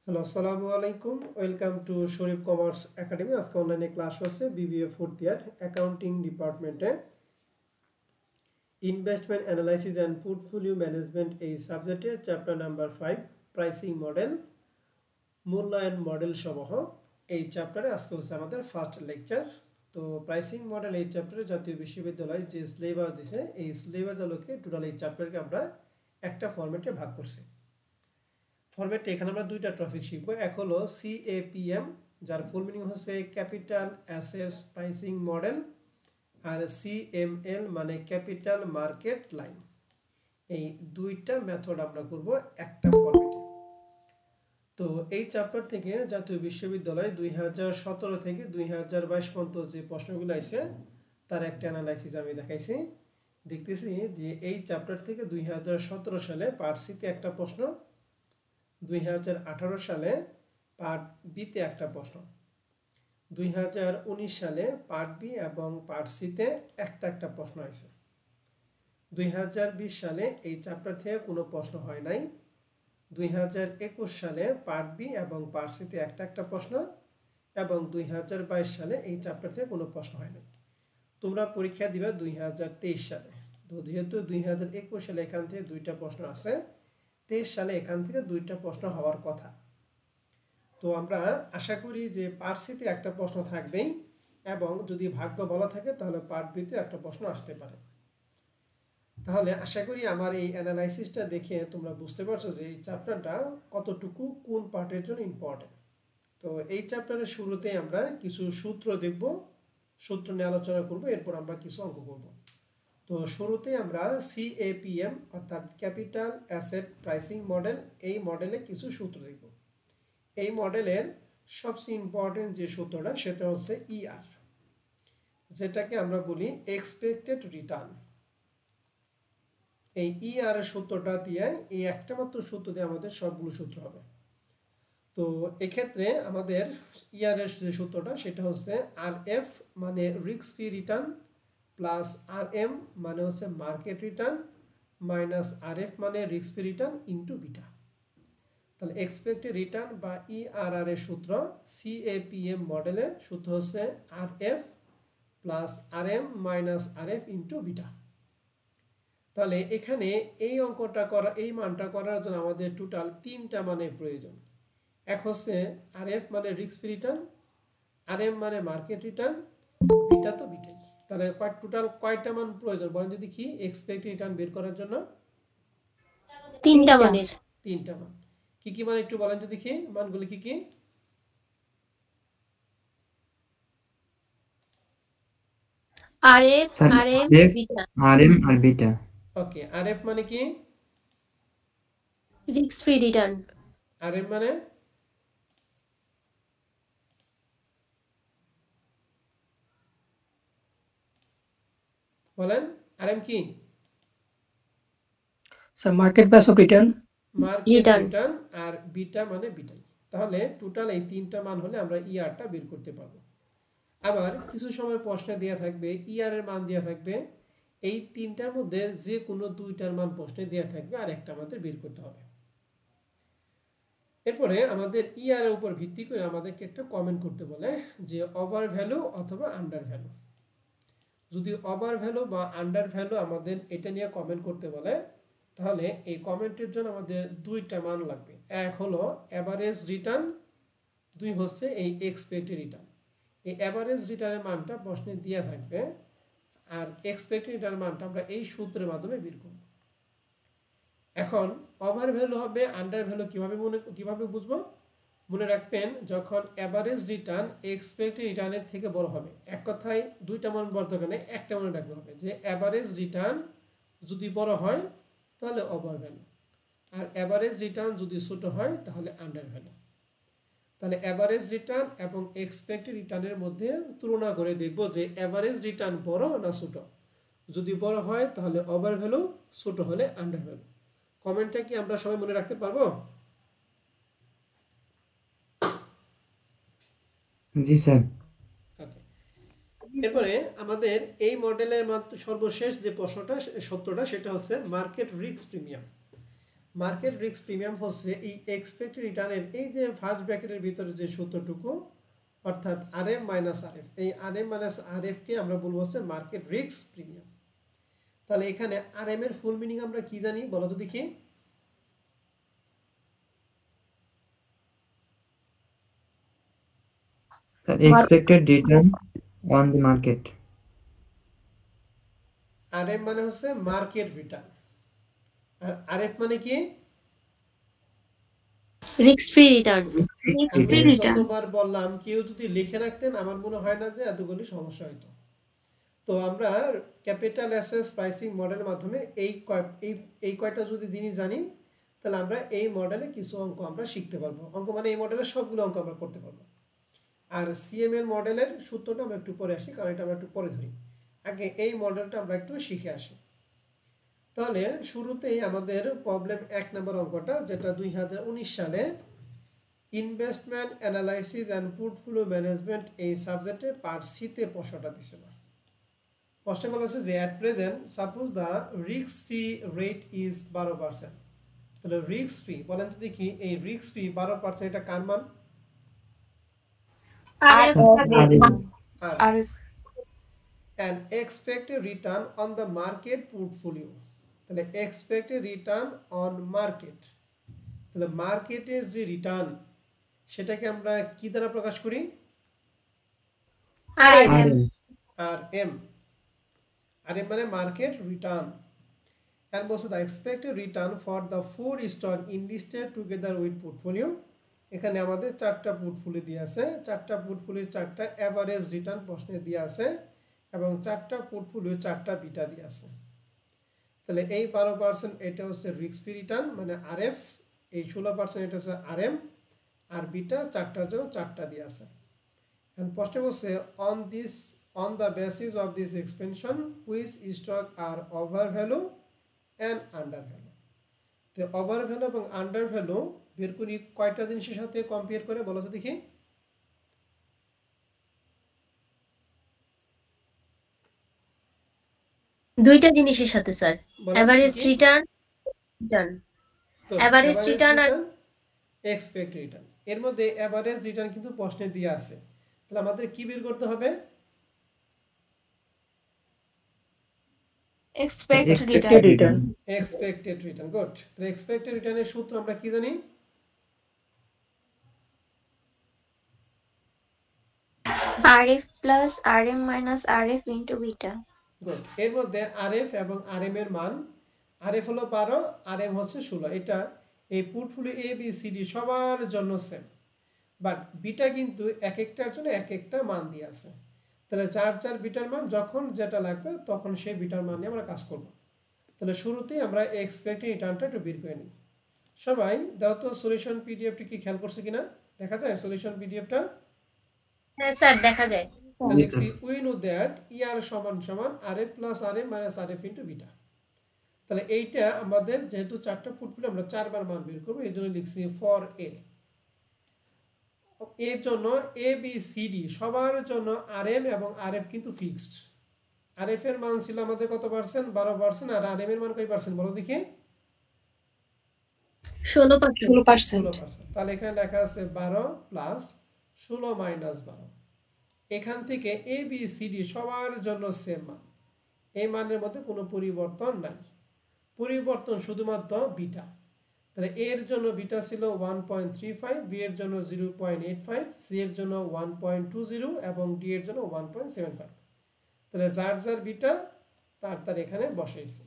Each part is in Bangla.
হ্যালো আসসালামু আলাইকুম welcome to Sharif commerce academy আজকে অনলাইনে ক্লাস হচ্ছে বিবিএ ফোর্থ ইয়ার অ্যাকাউন্টিং ডিপার্টমেন্টে investment analysis and portfolio management এই সাবজেক্টে চ্যাপ্টার নাম্বার 5 প্রাইসিং মডেল মূল্যায়ন মডেল সমূহ এই চ্যাপ্টারে আজকে হচ্ছে আমাদের ফার্স্ট লেকচার। তো প্রাইসিং মডেল এই চ্যাপ্টারে জাতীয় বিশ্ববিদ্যালয় যে সিলেবাস দিছে এই সিলেবাস আলোকে টোটাল এই চ্যাপ্টারকে আমরা একটা ফরম্যাটে ভাগ করছি। ফরম্যাটে এখানে আমরা দুইটা টপিক শিখবো, এক হলো CAPM যার ফুল মিনিং হচ্ছে ক্যাপিটাল অ্যাসেটস প্রাইসিং মডেল, আর CML মানে ক্যাপিটাল মার্কেট লাইন। এই দুইটা মেথড আমরা করব একটা ফরম্যাটে। তো এই চ্যাপ্টার থেকে জাতীয় বিশ্ববিদ্যালয় 2017 থেকে 2022 পর্যন্ত যে প্রশ্নগুলো আছে তার একটা অ্যানালাইসিস আমি দেখাইছি। দেখতেছি যে এই চ্যাপ্টার থেকে 2017 সালে পার্ট সিতে একটা প্রশ্ন, 2018 সালে পার্ট বিতে একটা প্রশ্ন, 2019 সালে পার্ট বি এবং পার্ট সিতে একটা প্রশ্ন আছে। 2020 সালে এই চ্যাপ্টার থেকে কোনো প্রশ্ন হয় নাই। 2021 সালে পার্ট বি এবং পার্ট সিতে একটা প্রশ্ন, এবং 2022 সালে এই চ্যাপ্টার থেকে কোনো প্রশ্ন হয় নাই। তোমরা পরীক্ষা দিবে 2023 সালে। তো যেহেতু 2021 সালে এখান থেকে দুইটা প্রশ্ন আছে, 23 সালে এখান থেকে দুইটা প্রশ্ন হওয়ার কথা। তো আমরা আশা করি যে পার্ট সিতে একটা প্রশ্ন থাকবেই, এবং যদি ভাগ্য ভালো থাকে তাহলে পার্ট বিতে একটা প্রশ্ন আসতে পারে। তাহলে আশা করি আমার এই অ্যানালাইসিসটা দেখে তোমরা বুঝতে পারছো যে এই চ্যাপ্টারটা কতটুকু কোন পার্টের জন্য ইম্পর্টেন্ট। তো এই চ্যাপ্টারের শুরুতে আমরা কিছু সূত্র দেখব, সূত্র নিয়ে আলোচনা করব, এরপর আমরা কিছু অঙ্ক করব। তো শুরুতে আমরা CAPM অর্থাৎ ক্যাপিটাল অ্যাসেট প্রাইসিং মডেল, এই মডেলে কিছু সূত্র দেখব। এই মডেলের সবচেয়ে ইম্পর্টেন্ট যে সূত্রটা সেটা হচ্ছে ER, যেটাকে আমরা বলি এক্সপেক্টেড রিটার্ন। এই ER এর সূত্রটা দিয়ে, এই একটা মাত্র সূত্র দিয়ে আমাদের সবগুলো সূত্র হবে। তো এক্ষেত্রে আমাদের ER এর যে সূত্রটা সেটা হচ্ছে RF মানে risk free return plus RM মানে হচ্ছে মার্কেট রিটার্ন মাইনাস RF মানে risk free return into beta. তাহলে এক্সপেক্টেড রিটার্ন বা ERR এর সূত্র CAPM মডেলের সূত্র হচ্ছে RF plus RM minus RF into beta. তাহলে এখানে এই অঙ্কটা করা, এই মানটা করার জন্য আমাদের টোটাল তিনটা মানের প্রয়োজন। এক হচ্ছে RF মানে রিস্ক ফ্রি রিটার্ন, RM মানে মার্কেট রিটার্ন, বিটা তো বিটাই। তাহলে টোটাল কয়টা মান প্রয়োজন বলেন যদি কি এক্সপেক্টেড রিটার্ন বের করার জন্য? তিনটা মানের। তিনটা মান। কি কি মান একটু বলেন তো দেখি, মানগুলি কি কি? RF, RM, beta. RM আর বিটা। ওকে, RF মানে কি? Risk free return. RM মানে? বলেন RM কি? Sir market price of return. Market return. আর বিটা মানে বিটাই। তাহলে টোটাল এই তিনটা মান হলে আমরা ER-টা বের করতে পারবো। আবার কিছু সময় প্রশ্নে দেয়া থাকবে ER এর মান দেয়া থাকবে, এই তিনটার মধ্যে যে কোনো দুইটার মান প্রশ্নে দেয়া থাকবে আর একটা আমাদের বের করতে হবে। এরপরে আমাদের ER এর উপর ভিত্তি করে আমাদেরকে একটা কমেন্ট করতে বলে যে ওভার ভ্যালু অথবা আন্ডার ভ্যালু। যদি ওভার ভ্যালু বা আন্ডার ভ্যালু আমাদের এটা নিয়ে কমেন্ট করতে বলে, তাহলে এই কমেন্টের জন্য আমাদের দুইটা মান লাগবে। এক হলো এভারেজ রিটার্ন, দুই হচ্ছে এই এক্সপেক্টেড রিটার্ন। এই এভারেজ রিটার্নের মানটা প্রশ্নে দেওয়া থাকবে, আর এক্সপেক্টেড রিটার্ন মানটা আমরা এই সূত্রের মাধ্যমে বের করব। এখন ওভার ভ্যালু হবে আন্ডার ভ্যালু কিভাবে বুঝবো? মনে রাখবেন, যখন এভারেজ রিটার্ন এক্সপেক্টেড রিটার্নের থেকে বড় হবে, এক কথায় দুইটা মান বড় দরকার, একটা মনে রাখতে হবে যে এভারেজ রিটার্ন যদি বড় হয় তাহলে ওভার ভ্যালু, আর এভারেজ রিটার্ন যদি ছোট হয় তাহলে আন্ডার ভ্যালু। তাহলে এভারেজ রিটার্ন এবং এক্সপেক্টেড রিটার্নের মধ্যে তুলনা করে দেখব যে এভারেজ রিটার্ন বড় না ছোট। যদি বড় হয় তাহলে ওভার ভ্যালু, ছোট হলে আন্ডার ভ্যালু। কমেন্টটা কি আমরা সবাই মনে রাখতে পারবো? জি স্যার। এরপরে আমাদের এই মডেলের মাত্র সর্বশেষ যে প্রশ্নটা সত্যটা সেটা হচ্ছে market risk premium. Market risk premium হচ্ছে এই এক্সপেক্টেড রিটার্নের এই যে ফার্স্ট ব্র্যাকেটের ভিতরে যে সূত্রটুকু অর্থাৎ আরএম মাইনাস আরএফ, এই আরএম মাইনাস আরএফ কে আমরা বলবো হচ্ছে মার্কেট রিস্ক প্রিমিয়াম। তাহলে এখানে আরএম এর ফুল মিনিং আমরা কি জানি বলো তো দেখি? expected return on the market. RM মানে হচ্ছে মার্কেট রিটার্ন, আর আরএফ মানে কি? Risk free return. আমি যতবার বললাম কেউ যদি লিখে রাখতেন আমার মনে হয় না যে এতগুলি সমস্যা হতো। তো আমরা ক্যাপিটাল অ্যাসেটস প্রাইসিং মডেলের মাধ্যমে এই কয়টা যদি জিনিস জানি তাহলে আমরা এই মডেলে কিছু অঙ্ক আমরা শিখতে পারবো। অঙ্ক মানে এই মডেলের সবগুলো অঙ্ক আমরা করতে পারবো। আর সিএমএল মডেলের সূত্রটা আমরা একটু পরে আসি, কারণ এটা আমরা একটু পরে ধরি। আগে এই মডেলটা আমরা একটু শিখে আসি। তাহলে শুরুতেই আমাদের প্রবলেম 1 নম্বর অঙ্কটা, যেটা 2019 সালে investment analysis and portfolio management এই সাবজেক্টে পার্ট সিতে প্রশ্নটা দিছিল। প্রশ্ন বলেছে যে at present suppose the risk free rate is 12%। তাহলে রিস্ক ফ্রি বলেন তো দেখি, এই রিস্ক ফ্রি 12% এটা কার মান? RF. And expected return on the market portfolio, তাহলে expected return on market, তাহলে মার্কেটের যে রিটার্ন সেটাকে আমরা কি দ্বারা প্রকাশ করি? আরএম। আরএম। আরএম মানে মার্কেট রিটার্ন। and বলছে the expected return for the 4 stock enlisted together with portfolio, এখানে আমাদের 4টা পোর্টফোলিও দিয়ে আছে, 4টা পোর্টফোলিও 4টা এভারেজ রিটার্ন প্রশ্নে দিয়ে আছে এবং 4টা পোর্টফোলিও 4টা বিটা দিয়ে আছে। তাহলে এই 12% এটা হচ্ছে রিস্ক ফ্রি রিটার্ন মানে আরএফ, এই 16% এটা হচ্ছে আরএম, আর বিটা 4টার জন্য 4টা দিয়ে আছে। and প্রশ্ন বলছে on the basis of this expansion which stock are over value and under value, তো ওভার ভ্যালু এবং আন্ডার ভ্যালু বের করি কয়টা জিনিসের সাথে কম্পেয়ার করে বলো তো দেখি? দুইটা জিনিসের সাথে sir, average return average return আর এক্সপেক্টেড রিটার্ন। এর মধ্যে এভারেজ রিটার্ন কিন্তু প্রশ্নে দেয়া আছে, তাহলে আমাদের কি বের করতে হবে? Expected return. Expected return. Good. তাহলে এক্সপেক্টেড রিটার্নের সূত্র আমরা কি জানি? RF plus RM minus RF into beta. Good. এর মধ্যে আরএফ এবং আরএম এর মান, আরএফ হলো 12, আরএম হচ্ছে 16। এটা এই portfolio A B C D সবার জন্য সেম, বাট বিটা কিন্তু এক একটার জন্য এক একটা মান দিয়ে আছে। তাহলে যার বিটার মান যখন যেটা লাগবে তখন সেই বিটার মান নিয়ে আমরা কাজ করব। তাহলে শুরুতেই আমরা এক্সপেক্টেড রিটার্নটা একটু বের করে নিই। সবাই দাও তো সলিউশন পিডিএফটি কি খেয়াল করছে কিনা দেখা যায়? সলিউশন পিডিএফটা হ্যাঁ স্যার দেখা যায়। লিখছি উই নো দ্যাট ইয়ার সমান সমান RF plus RM minus RF into beta. তাহলে এইটা আমাদের যেহেতু 4টা পোর্টফোলিও আমরা 4 বার মান বের করব, এর জন্য লিখছি ফর এ। এর জন্য এ বি সি ডি সবার জন্য আরএম এবং আরএফ কিন্তু ফিক্সড। আরএফ এর মান ছিল আমাদের কত পার্সেন্ট? 12%। আর আরএম এর মান কত পার্সেন্ট বলো দেখি? 16%। তাহলে এখানে লেখা আছে 12 প্লাস 16 মাইনাস 12। এখান থেকে এ বি সি ডি সবার জন্য সেম মান, এই মানের মধ্যে কোনো পরিবর্তন নাই, পরিবর্তন শুধুমাত্র বিটা। তাহলে এর জন্য বিটা ছিল 1.35, বি এর জন্য 0.85, সি এর জন্য 1.20 এবং ডি এর জন্য 1.75। তাহলে যার বিটা তার এখানে বসাইছি।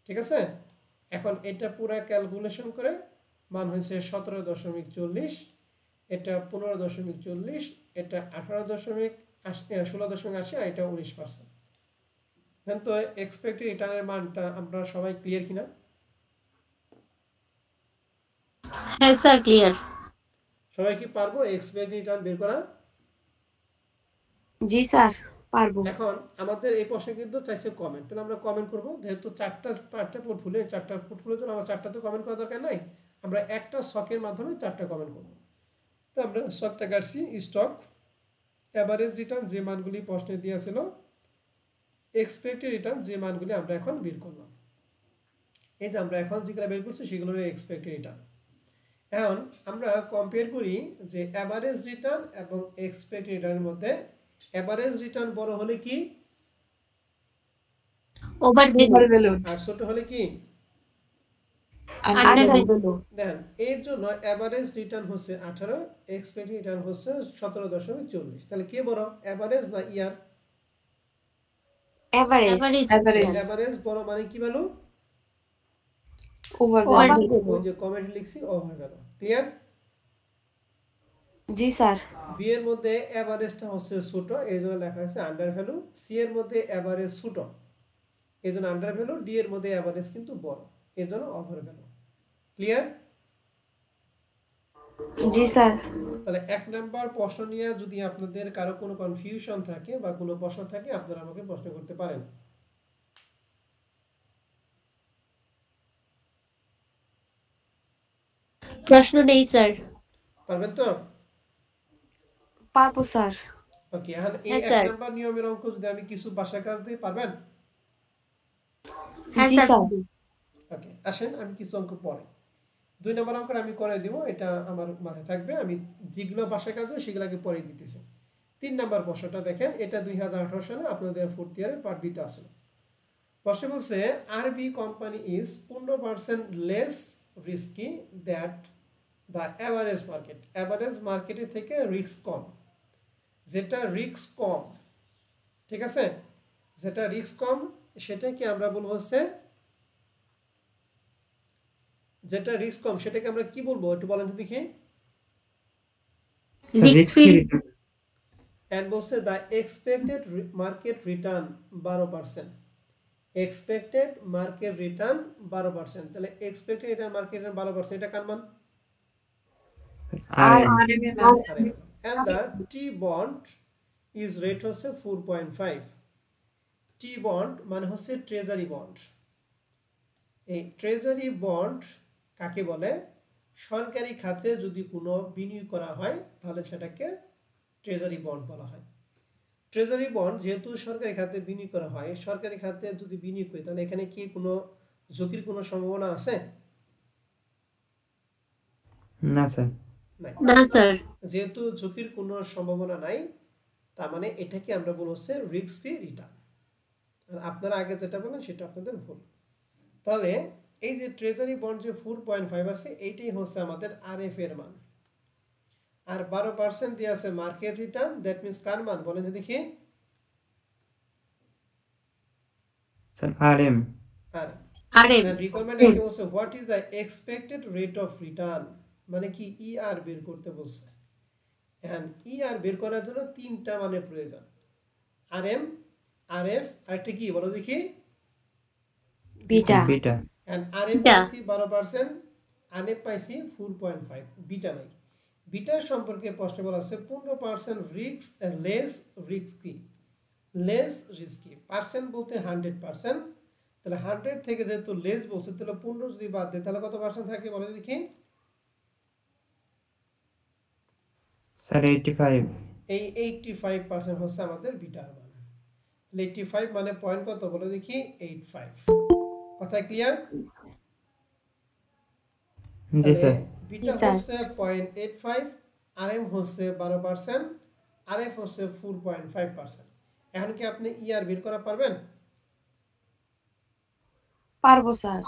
ঠিক আছে? এখন এটা পুরো ক্যালকুলেশন করে মান হয়েছে 17.40, এটা 15.40, এটা 16.80 আর এটা 19%। এখন তো এক্সপেক্টেড রিটার্নের মানটা আমরা সবাই ক্লিয়ার কিনা? হ্যাঁ স্যার ক্লিয়ার। সবাই কি পারবো এক্সপেক্টেড রিটার্ন বের করা? জি স্যার পারবো। এখন আমাদের এই প্রশ্নে কিন্তু চাইছে কমেন্ট, তাহলে আমরা কমেন্ট করব। যেহেতু 4টা পোর্টফোলিও, 4টা পোর্টফোলিওর জন্য আমার 4টাতে কমেন্ট করার দরকার নাই, আমরা একটা স্টকের মাধ্যমে 4টা কমেন্ট করব। তো আমরা স্টকটা কাটছি স্টক, এভারেজ রিটার্ন যে মানগুলি প্রশ্নে দেওয়া ছিল, এক্সপেক্টেড রিটার্ন যে মানগুলি আমরা এখন বের করলাম। এই যে আমরা এখন যেগুলো বের করছি সেগুলোর এক্সপেক্টেড রিটার্ন। এখন আমরা কম্পেয়ার করি যে এভারেজ রিটার্ন এবং এক্সপেক্টেড রিটার্নের মধ্যে এভারেজ রিটার্ন বড় হলে কি ওভার ভ্যালু, আর ছোট হলে কি আন্ডার ভ্যালু। দেখেন এর জন্য এভারেজ রিটার্ন হচ্ছে 18, এক্সপেক্টেড রিটার্ন হচ্ছে 17.40। তাহলে কে বড়, এভারেজ না ইয়ার? Average. এভারেজ বড় মানে কি ভ্যালু? ওভার ওই যে কমেন্ট লিখছি ওভার ভ্যালু। ক্লিয়ার? জি স্যার। বি এর মধ্যে এভারেজটা হচ্ছে ছোট, এই জন্য লেখা হয়েছে আন্ডার ভ্যালু। সি এর মধ্যে এভারেজ ছোট, এই জন্য আন্ডার ভ্যালু। ডি এর মধ্যে এভারেজ কিন্তু বড়, এই জন্য ওভার ভ্যালু। ক্লিয়ার? জি স্যার। তাহলে 1 নাম্বার প্রশ্ন নিয়ে যদি আপনাদের কারো কোনো কনফিউশন থাকে বা কোনো প্রশ্ন থাকে আপনারা আমাকে প্রশ্ন করতে পারেন। প্রশ্ন নেই স্যার। পারবেন তো? পারবো স্যার। ওকে, এখন এই হ্যাঁ, 1 স্যার। নাম্বার নিয়মের অঙ্ক যদি আমি কিছু বাসায় কাজ দিই, পারবেন? হ্যাঁ জি স্যার। স্যার। ওকে, আসেন আমি কিছু অঙ্ক পড়ে 2 নাম্বার অঙ্কটা আমি করে দিব, এটা আমার মাথায় থাকবে। আমি যেগুলো বাসায় কাজ হয় সেগুলোকে পরে দিতেছি। 3 নাম্বার প্রশ্নটা দেখেন, এটা 2018 সালে আপনাদের 4th ইয়ারে পার্ট বিতে আসলো। প্রশ্ন বলছে আরবি company is 15% less risky that the average market. Average মার্কেটের থেকে রিস্ক কম। যেটা রিস্ক কম, ঠিক আছে, যেটা রিস্ক কম সেটাকে আমরা বলবো হচ্ছে, যেটা রিস্ক কম সেটাকে আমরা কি বলবো একটু বলেন তো দেখি। Risk free. এন্ড বলছে the expected market return 12%। Expected market return 12%। তাহলে এক্সপেক্টেড রিটার্ন মার্কেট রিটার্ন 12%, এটা কার মান? আর and the T bond is rate হচ্ছে 4.5। T bond মানে হচ্ছে ট্রেজারি বন্ড। এই ট্রেজারি বন্ড কাকে বলে? সরকারি খাতে যদি কোনো বিনিয়োগ করা হয় তাহলে সেটাকে ট্রেজারি বন্ড বলা হয়। ট্রেজারি বন্ড যেহেতু সরকারি খাতে বিনিয়োগ করা হয়, সরকারি খাতে যদি বিনিয়োগ করি তাহলে এখানে কি কোনো ঝুঁকির কোনো সম্ভাবনা আছে? না স্যার। না স্যার। যেহেতু ঝুঁকির কোনো সম্ভাবনা নাই, তার মানে এটাকে আমরা বলবো হচ্ছে রিস্ক ফ্রি রিটার্ন। আর আপনারা আগে যেটা বলেন সেটা আপনাদের ভুল। তাহলে এই যে ট্রেজারি বন্ড যে 4.5 আছে, এইটাই হচ্ছে আমাদের আরএফ এর মান। আর 12% দিয়ে আছে মার্কেট রিটার্ন, দ্যাট মিন্স কার মান বলেন তো দেখি। Sir RM. আর আরএম। রিকোয়ারমেন্ট কি বলছে, what is the expected rate of return, মানে কি ইআর বের করতে বলছে। এন্ড ইআর বের করার জন্য 3টা মানের প্রয়োজন, আরএম, আরএফ আর একটা কি বলো দেখি, বিটা। বিটা। এন্ড আরএম পাইছি 12%, আরএফ পাইছি 4.5, বিটা নাই। বিটার সম্পর্কে প্রশ্ন বলা আছে 15% risk less risky. Less risky percent বলতে 100%। তাহলে 100 থেকে যেহেতু লেস বলছে, তাহলে 15 যদি বাদ দেয় তাহলে কত পার্সেন্ট থাকে বলে দেখি। স্যার 85। এই 85% হচ্ছে আমাদের বিটার মান। তাহলে 85 মানে পয়েন্ট কত বলে দেখি, 85। কথা ক্লিয়ার? জি স্যার। বিটা হচ্ছে 0.85, আরএম হচ্ছে 12%, আরএফ হচ্ছে 4.5%। এখন কি আপনি ইআর বের করা পারবেন? পারবো স্যার।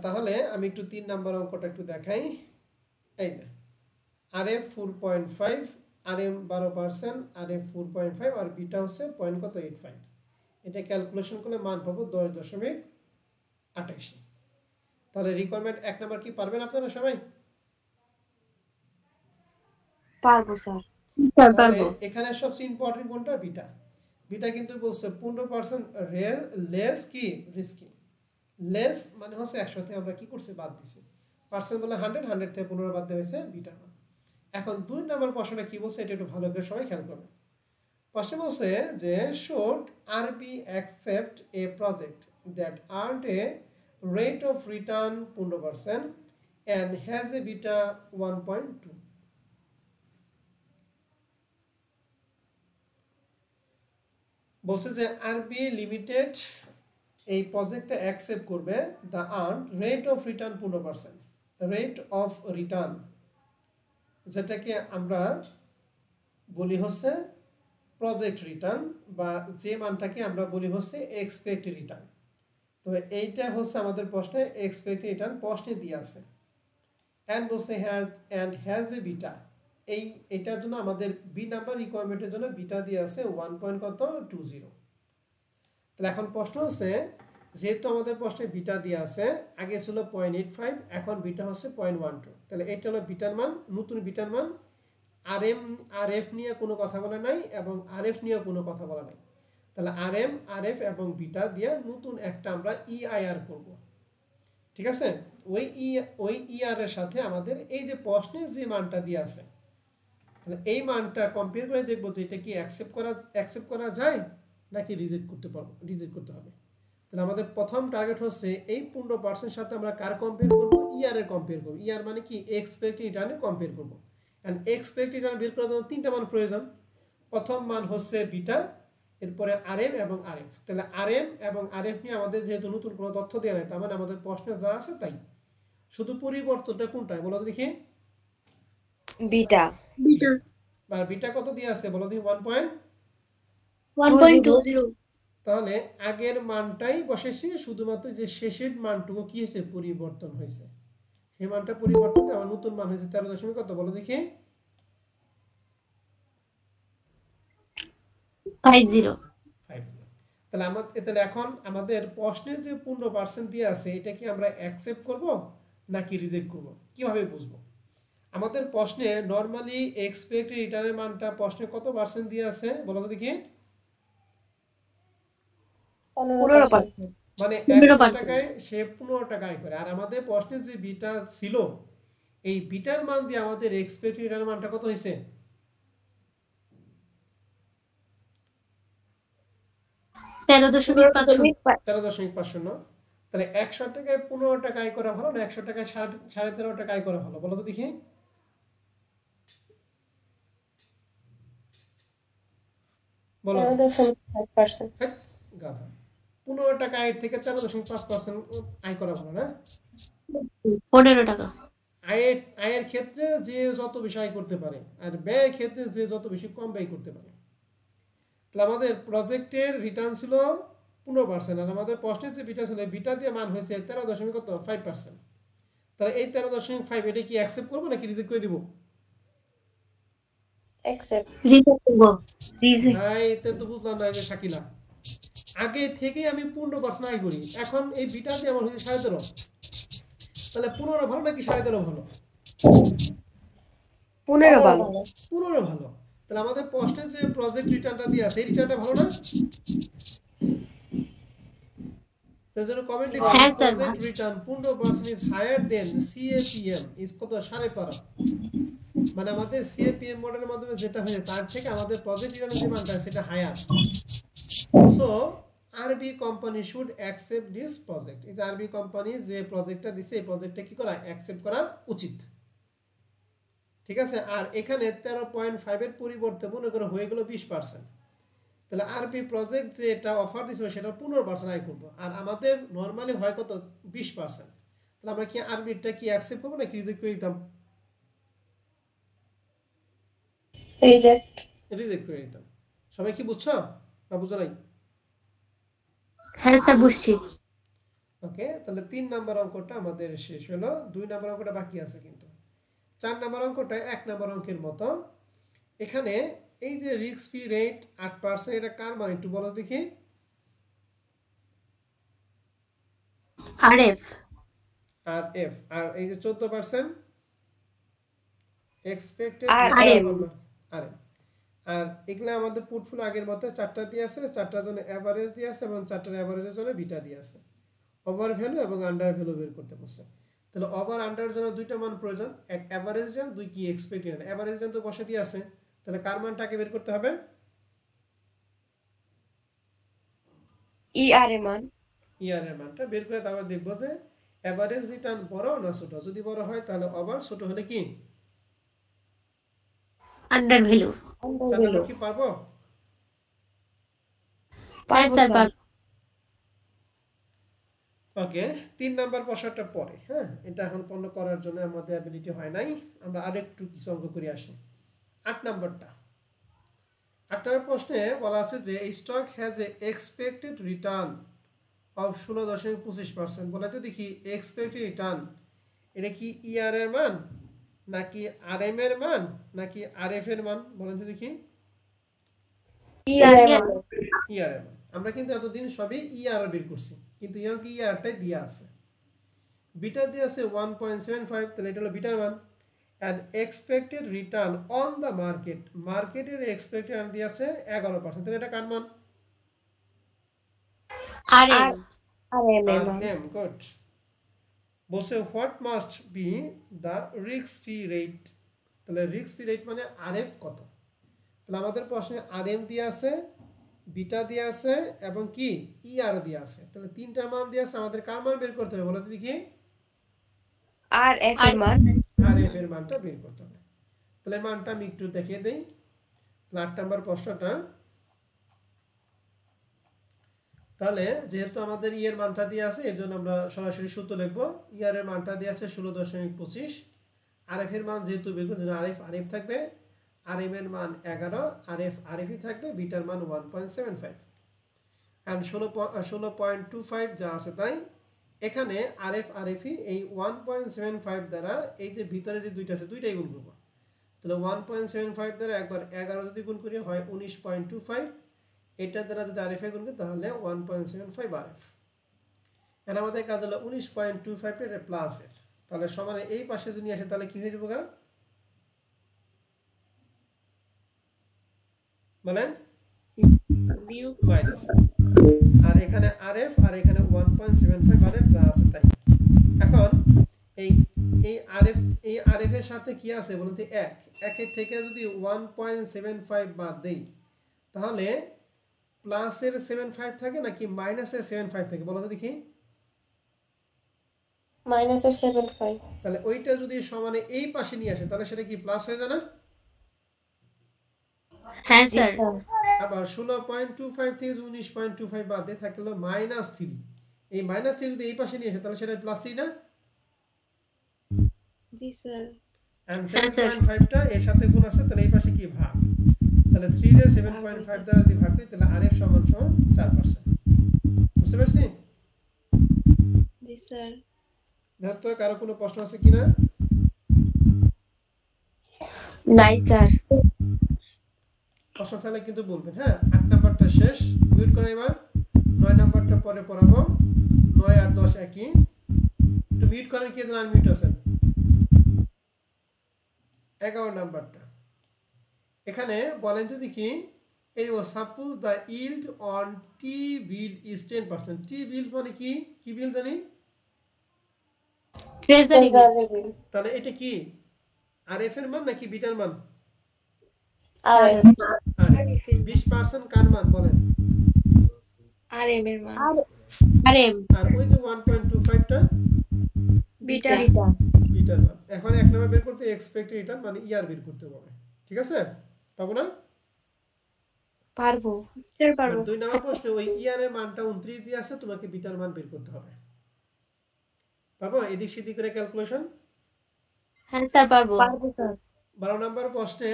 তাহলে আমি একটু 3 নাম্বার অঙ্কটা একটু দেখাই। এই যে আরএফ 4.5, আরএম 12%, আরএফ 4.5 আর বিটা হচ্ছে পয়েন্ট কত 85। এটা ক্যালকুলেশন করলে মান পাবো 10.88। তাহলে রিকোয়ারমেন্ট 1 নাম্বার কি পারবেন আপনারা সবাই? পারবো স্যার। তাহলে এখানে সবচেয়ে ইম্পর্টেন্ট কোনটা, বিটা। বিটা কিন্তু বলছে 15% লেস কি রিস্কি। লেস মানে হচ্ছে 100 থেকে আমরা কি করছি বাদ দিছি, পার্সেন্ট বলে 100, 100 থেকে 15 বাদ দেওয়া হয়েছে বিটা মান। এখন 2 নাম্বার প্রশ্নটা কি বলছে এটা একটু ভালো করে সবাই খেয়াল করবেন। প্রশ্ন বলছে যে শুড আরবি accept A project that earned a rate of return 15% and has a beta 1.2। বলছে যে আরবি লিমিটেড এই প্রজেক্টটা অ্যাকসেপ্ট করবে the earn rate of return 15%, rate of return যেটাকে আমরা বলি হচ্ছে প্রজেক্ট রিটার্ন, বা যে মানটাকে আমরা বলি হচ্ছে এক্সপেক্টেড রিটার্ন। তো এইটা হচ্ছে আমাদের প্রশ্নে এক্সপেক্টেড রিটার্ন প্রশ্নে দিয়ে আছে। এন্ড বলছে হ্যাজ এ বিটা, এইটার জন্য আমাদের বি নাম্বার রিকোয়ারমেন্টের জন্য বিটা দিয়ে আছে 1.20। তাহলে এখন প্রশ্ন হচ্ছে, যেহেতু আমাদের প্রশ্নে বিটা দিয়ে আছে, আগে ছিল 0.85, এখন বিটা হচ্ছে 0.12, তাহলে এটা হলো বিটার মান, নতুন বিটার মান। আর এফ নিয়ে কোনো কথা বলা নাই এবং আর এফ নিয়ে কোনো কথা বলা নাই। তাহলে আর এফ এবং বিটা দিয়ে নতুন একটা আমরা ইআইআর করব। ঠিক আছে, ওই ইআর এর সাথে আমাদের এই যে প্রশ্নে যে মানটা দিয়ে আছে, তাহলে এই মানটা কম্পেয়ার করে দেখবো যে এটা কি অ্যাকসেপ্ট করা যায় নাকি রিজেক্ট করতে হবে। তাহলে আমাদের প্রথম টার্গেট হচ্ছে এই 15% সাথে আমরা কার কম্পেয়ার করব? ইআর এর কম্পেয়ার করব। ইআর মানে কি? এক্সপেক্টেড রিটার্নে কম্পেয়ার করব। এন্ড এক্সপেক্টেড রিটার্ন বের করার জন্য তিনটা মান প্রয়োজন। প্রথম মান হচ্ছে বিটা, এরপরে আরএম এবং আরএফ। তাহলে আরএম এবং আরএফ নিয়ে আমাদের যেহেতু নতুন কোনো তথ্য দেওয়া নাই, তার মানে আমাদের প্রশ্নে যা আছে তাই, শুধু পরিবর্তনটা কোনটা বলো দেখি? বিটা। আর বিটা কত দিয়ে আছে বলো দেখি? 1.20। তাহলে আগের মানটাই বসেছি, শুধুমাত্র যে শেষের মানটুকু কি হয়েছে? পরিবর্তন হয়েছে। সেই মানটা পরিবর্তন, আমার নতুন মান হয়েছে 13 কত বলো দেখি? 50। তাহলে এখন আমাদের প্রশ্নে যে 15% দিয়ে আছে, এটা কি আমরা অ্যাকসেপ্ট করব নাকি রিজেক্ট করব? কিভাবে বুঝবো? আমাদের প্রশ্নে নরমালি এক্সপেক্টেড রিটার্নের মানটা প্রশ্নে কত পার্সেন্ট দিয়ে আছে বলো তো দেখি? 15%। মানে 100 টাকায় সে 15 টাকা আয় করে। আর আমাদের প্রশ্নে যে বিটা ছিল, এই বিটার মান দিয়ে আমাদের এক্সপেক্টেড রিটার্নের মানটা কত হয়েছে? 13.5। তাহলে 100 টাকায় 15 টাকা আয় করা ভালো না 100 টাকায় 13.5 টাকা আয় করা ভালো বলো তো দেখি? বলো। 13.5%। গাধা। 15 টাকা আয় থেকে 13.5% আয় করা ভালো না? 15 টাকা। আয়ের ক্ষেত্রে যে যত বেশি আয় করতে পারে, আর ব্যয়ের ক্ষেত্রে যে যত বেশি কম ব্যয় করতে পারে। তাহলে আমাদের প্রজেক্টের রিটার্ন ছিল 15%, আর আমাদের প্রশ্নের যে বিটা ছিল, বিটা দিয়ে মান হয়েছে 13.5%। তাহলে এই 13.5 এটা কি অ্যাকসেপ্ট করবো নাকি রিজেক্ট করে দিব? অ্যাকসেপ্ট। রিজেক্ট করব। রিজেক্ট। ভাই এটা তো বুঝলাম না যে শাকিলা, আগে থেকে আমি 15% আয় করি, এখন এই বিটা দিয়ে আমার হয়েছে 13.5, তাহলে 15 ভালো নাকি 13.5 ভালো? 15 ভালো। 15 ভালো। তাহলে আমাদের প্রশ্নে যে প্রজেক্ট রিটার্নটা দিয়ে আছে, এই রিটার্নটা ভালো না? তার জন্য কমেন্ট লিখছি, project return 15% is higher than CAPM is কত? 12.5। মানে আমাদের সিএপিএম মডেলের মাধ্যমে যেটা হয়েছে তার থেকে আমাদের প্রজেক্ট রিটার্নের যে মানটা সেটা হায়ার। সো আরবি company should accept this project. এই যে আরবি কোম্পানি যে প্রজেক্টটা দিছে, এই প্রজেক্টটা কি করা? অ্যাকসেপ্ট করা উচিত। ঠিক আছে, আর এখানে 13.5 এর পরিবর্তে মনে করো হয়ে গেল 20%। তাহলে আরবি প্রজেক্ট যে এটা অফার দিছিল সেটা 15% আয় করবো, আর আমাদের নরমালি হয় কত? 20%। তাহলে আমরা কি আরবিটা কি অ্যাকসেপ্ট করবো নাকি রিজেক্ট করে দিতাম? রিজেক্ট করে দিতাম। সবাই কি বুঝছো না বুঝো নাই? হ্যাঁ স্যার বুঝছি। ওকে, তাহলে 3 নাম্বার অঙ্কটা আমাদের শেষ হলো। 2 নাম্বার অঙ্কটা বাকি আছে কিন্তু। 4 নাম্বার অঙ্কটা 1 নাম্বার অঙ্কের মতো। এখানে এই যে রিস্ক ফ্রি রেট 8%, এটা কার মান একটু বলো দেখি? আরএফ। আর এই যে 14% এক্সপেক্টেড আরএম। আর এগুলা আমাদের পোর্টফোলিও আগের মতো 4টা দিয়ে আছে, 4টার জন্য এভারেজ দিয়ে আছে এবং 4টার এভারেজের জন্য বিটা দিয়ে আছে। ওভার ভ্যালু এবং আন্ডার ভ্যালু বের করতে বলছে। তাহলে ওভার আন্ডার জন্য দুইটা মান প্রয়োজন, এক এভারেজ রেট, দুই কি এক্সপেক্টেড। এভারেজ রেট তো বসে দিয়ে আছে, তাহলে কার মানটাকে বের করতে হবে? ইআর এর মান। ইআর এর মানটা বের করে তারপর দেখব যে এভারেজ রিটার্ন বড় না ছোট। যদি বড় হয় তাহলে ওভার, ছোট হলে কি আন্ডার ভ্যালু। জানালে কি পারবো? হ্যাঁ স্যার পারবো। ওকে 3 নাম্বার প্রশ্নটা পরে, হ্যাঁ এটা এখন পূর্ণ করার জন্য আমাদের অ্যাবিলিটি হয় নাই, আমরা আরেকটু কিছু অঙ্ক করে আসি। 8 নাম্বারটা, 8 নম্বর প্রশ্নে বলা আছে যে stock has a expected return of 16.25%। বলা তো দেখি এক্সপেক্টেড রিটার্ন এটা কি ইআর এর মান নাকি আরএম এর মান নাকি আরএফ এর মান, বলেন তো দেখি। ER ইআর এর মান। আমরা কিন্তু এতদিন সবই ইআর বের করছি, কিন্তু ইআর কি ইআরটাই দেয়া আছে, বিটা দেয়া আছে 1.75, তাহলে এটা হলো বিটার মান। and expected return on the market, মার্কেটের এক্সপেক্টেড রিটার্ন দেয়া আছে 11%, তাহলে এটা কার মান? RM RM, good. বলছে what must be the risk free rate, তাহলে risk free rate মানে আরএফ কত। তাহলে আমাদের প্রশ্নে আরএম দেয়া আছে, বিটা দেয়া আছে এবং কি ইআর দেয়া আছে, তাহলে তিনটার মান দেয়া আছে, আমাদের কার মান বের করতে হবে বলো তো দেখি। RF এর মান আরএফ এর মানটা বের করতে হবে। তাহলে মানটা আমি একটু দেখিয়ে দেই। 8 নাম্বার প্রশ্নটা, তাহলে যেহেতু আমাদের ই এর মানটা দেয়া আছে এর জন্য আমরা সরাসরি সূত্র লিখব। ই এর মানটা দেয়া আছে 16.25, আরএফ এর মান যেহেতু বের করতে আরএফ থাকবে, আরএম এর মান 11, আরএফই থাকবে, বিটার মান 1.75 এন্ড 16.25 যা আছে তাই এখানে আরএফই এই 1.75 দ্বারা এই যে ভিতরে যে দুইটা আছে দুইটাই গুণ করব। তাহলে 1.75 দ্বারা একবার 11 যদি গুণ করি হয় 19.25, এটা দ্বারা যদি আরএফ এ গুণ করি তাহলে 1.75 আরএফ। এর আমাদের কাজ হলো 19.25 এর প্লাস এর, তাহলে সমানে এই পাশে যদি আসে তাহলে কি হয়ে যাবে গা বলেন মাইনাস, আর এখানে আরএফ আর এখানে 1.75 আরএফ যা আছে তাই। এখন এই আরএফ এর সাথে কি আছে বলুন তো 1 এর থেকে যদি 1.75 বাদ দেই তাহলে প্লাসের 75 থাকে নাকি মাইনাসের 75 থাকে বলো তো দেখি। মাইনাসের 75, তাহলে ওইটা যদি সমানে এই পাশে নিয়ে আসে তাহলে সেটা কি প্লাস হয়ে যায় না? হ্যাঁ স্যার আবার 16.25 থেকে 19.25 বাদ দিয়ে থাকলো -3, এই -3 যদি এই পাশে নিয়ে আসে তাহলে সেটা +3 না? জি স্যার and 7.5টা এর সাথে গুণ আছে, তাহলে এই পাশে কি ভাগ, তাহলে 3 রে 7.5 দ্বারা যদি ভাগ করি তাহলে আরএফ সমান 4%। বুঝতে পারছি? জি স্যার দেখো তো কারো কোনো প্রশ্ন আছে কিনা? নাই স্যার। প্রশ্ন থাকলে কিন্তু বলবেন। হ্যাঁ 8 নাম্বারটা শেষ, মিউট করে এবার 9 নাম্বারটা পরে পড়াবো। 9 আর 10 একই, একটু মিউট করেন কি দেন আনমিউট আছেন। 11 নাম্বারটা এখানে বলেন তো দেখি, এই ও suppose the yield on T bill is 10%। T bill মানে কি কি বিল জানি? ট্রেজারি তাহলে এটা কি আরএফ এর মান নাকি বিটার মান? RF 20% কার মান বলেন? RM এর মান RM আর ওই যে 1.25টা বিটা বিটার মান। এখন এক নাম্বার বের করতে এক্সপেক্টেড রিটার্ন মানে ইআর বের করতে হবে, ঠিক আছে? পাবো না? পারবো স্যার আর পারবো 2 নাম্বার প্রশ্নে ওই ইআর এর মানটা 29 দিয়ে আছে, তোমাকে বিটার মান বের করতে হবে। পাবো এদিক সেদিক করে ক্যালকুলেশন? হ্যাঁ স্যার পারবো স্যার। 12 নাম্বার প্রশ্নে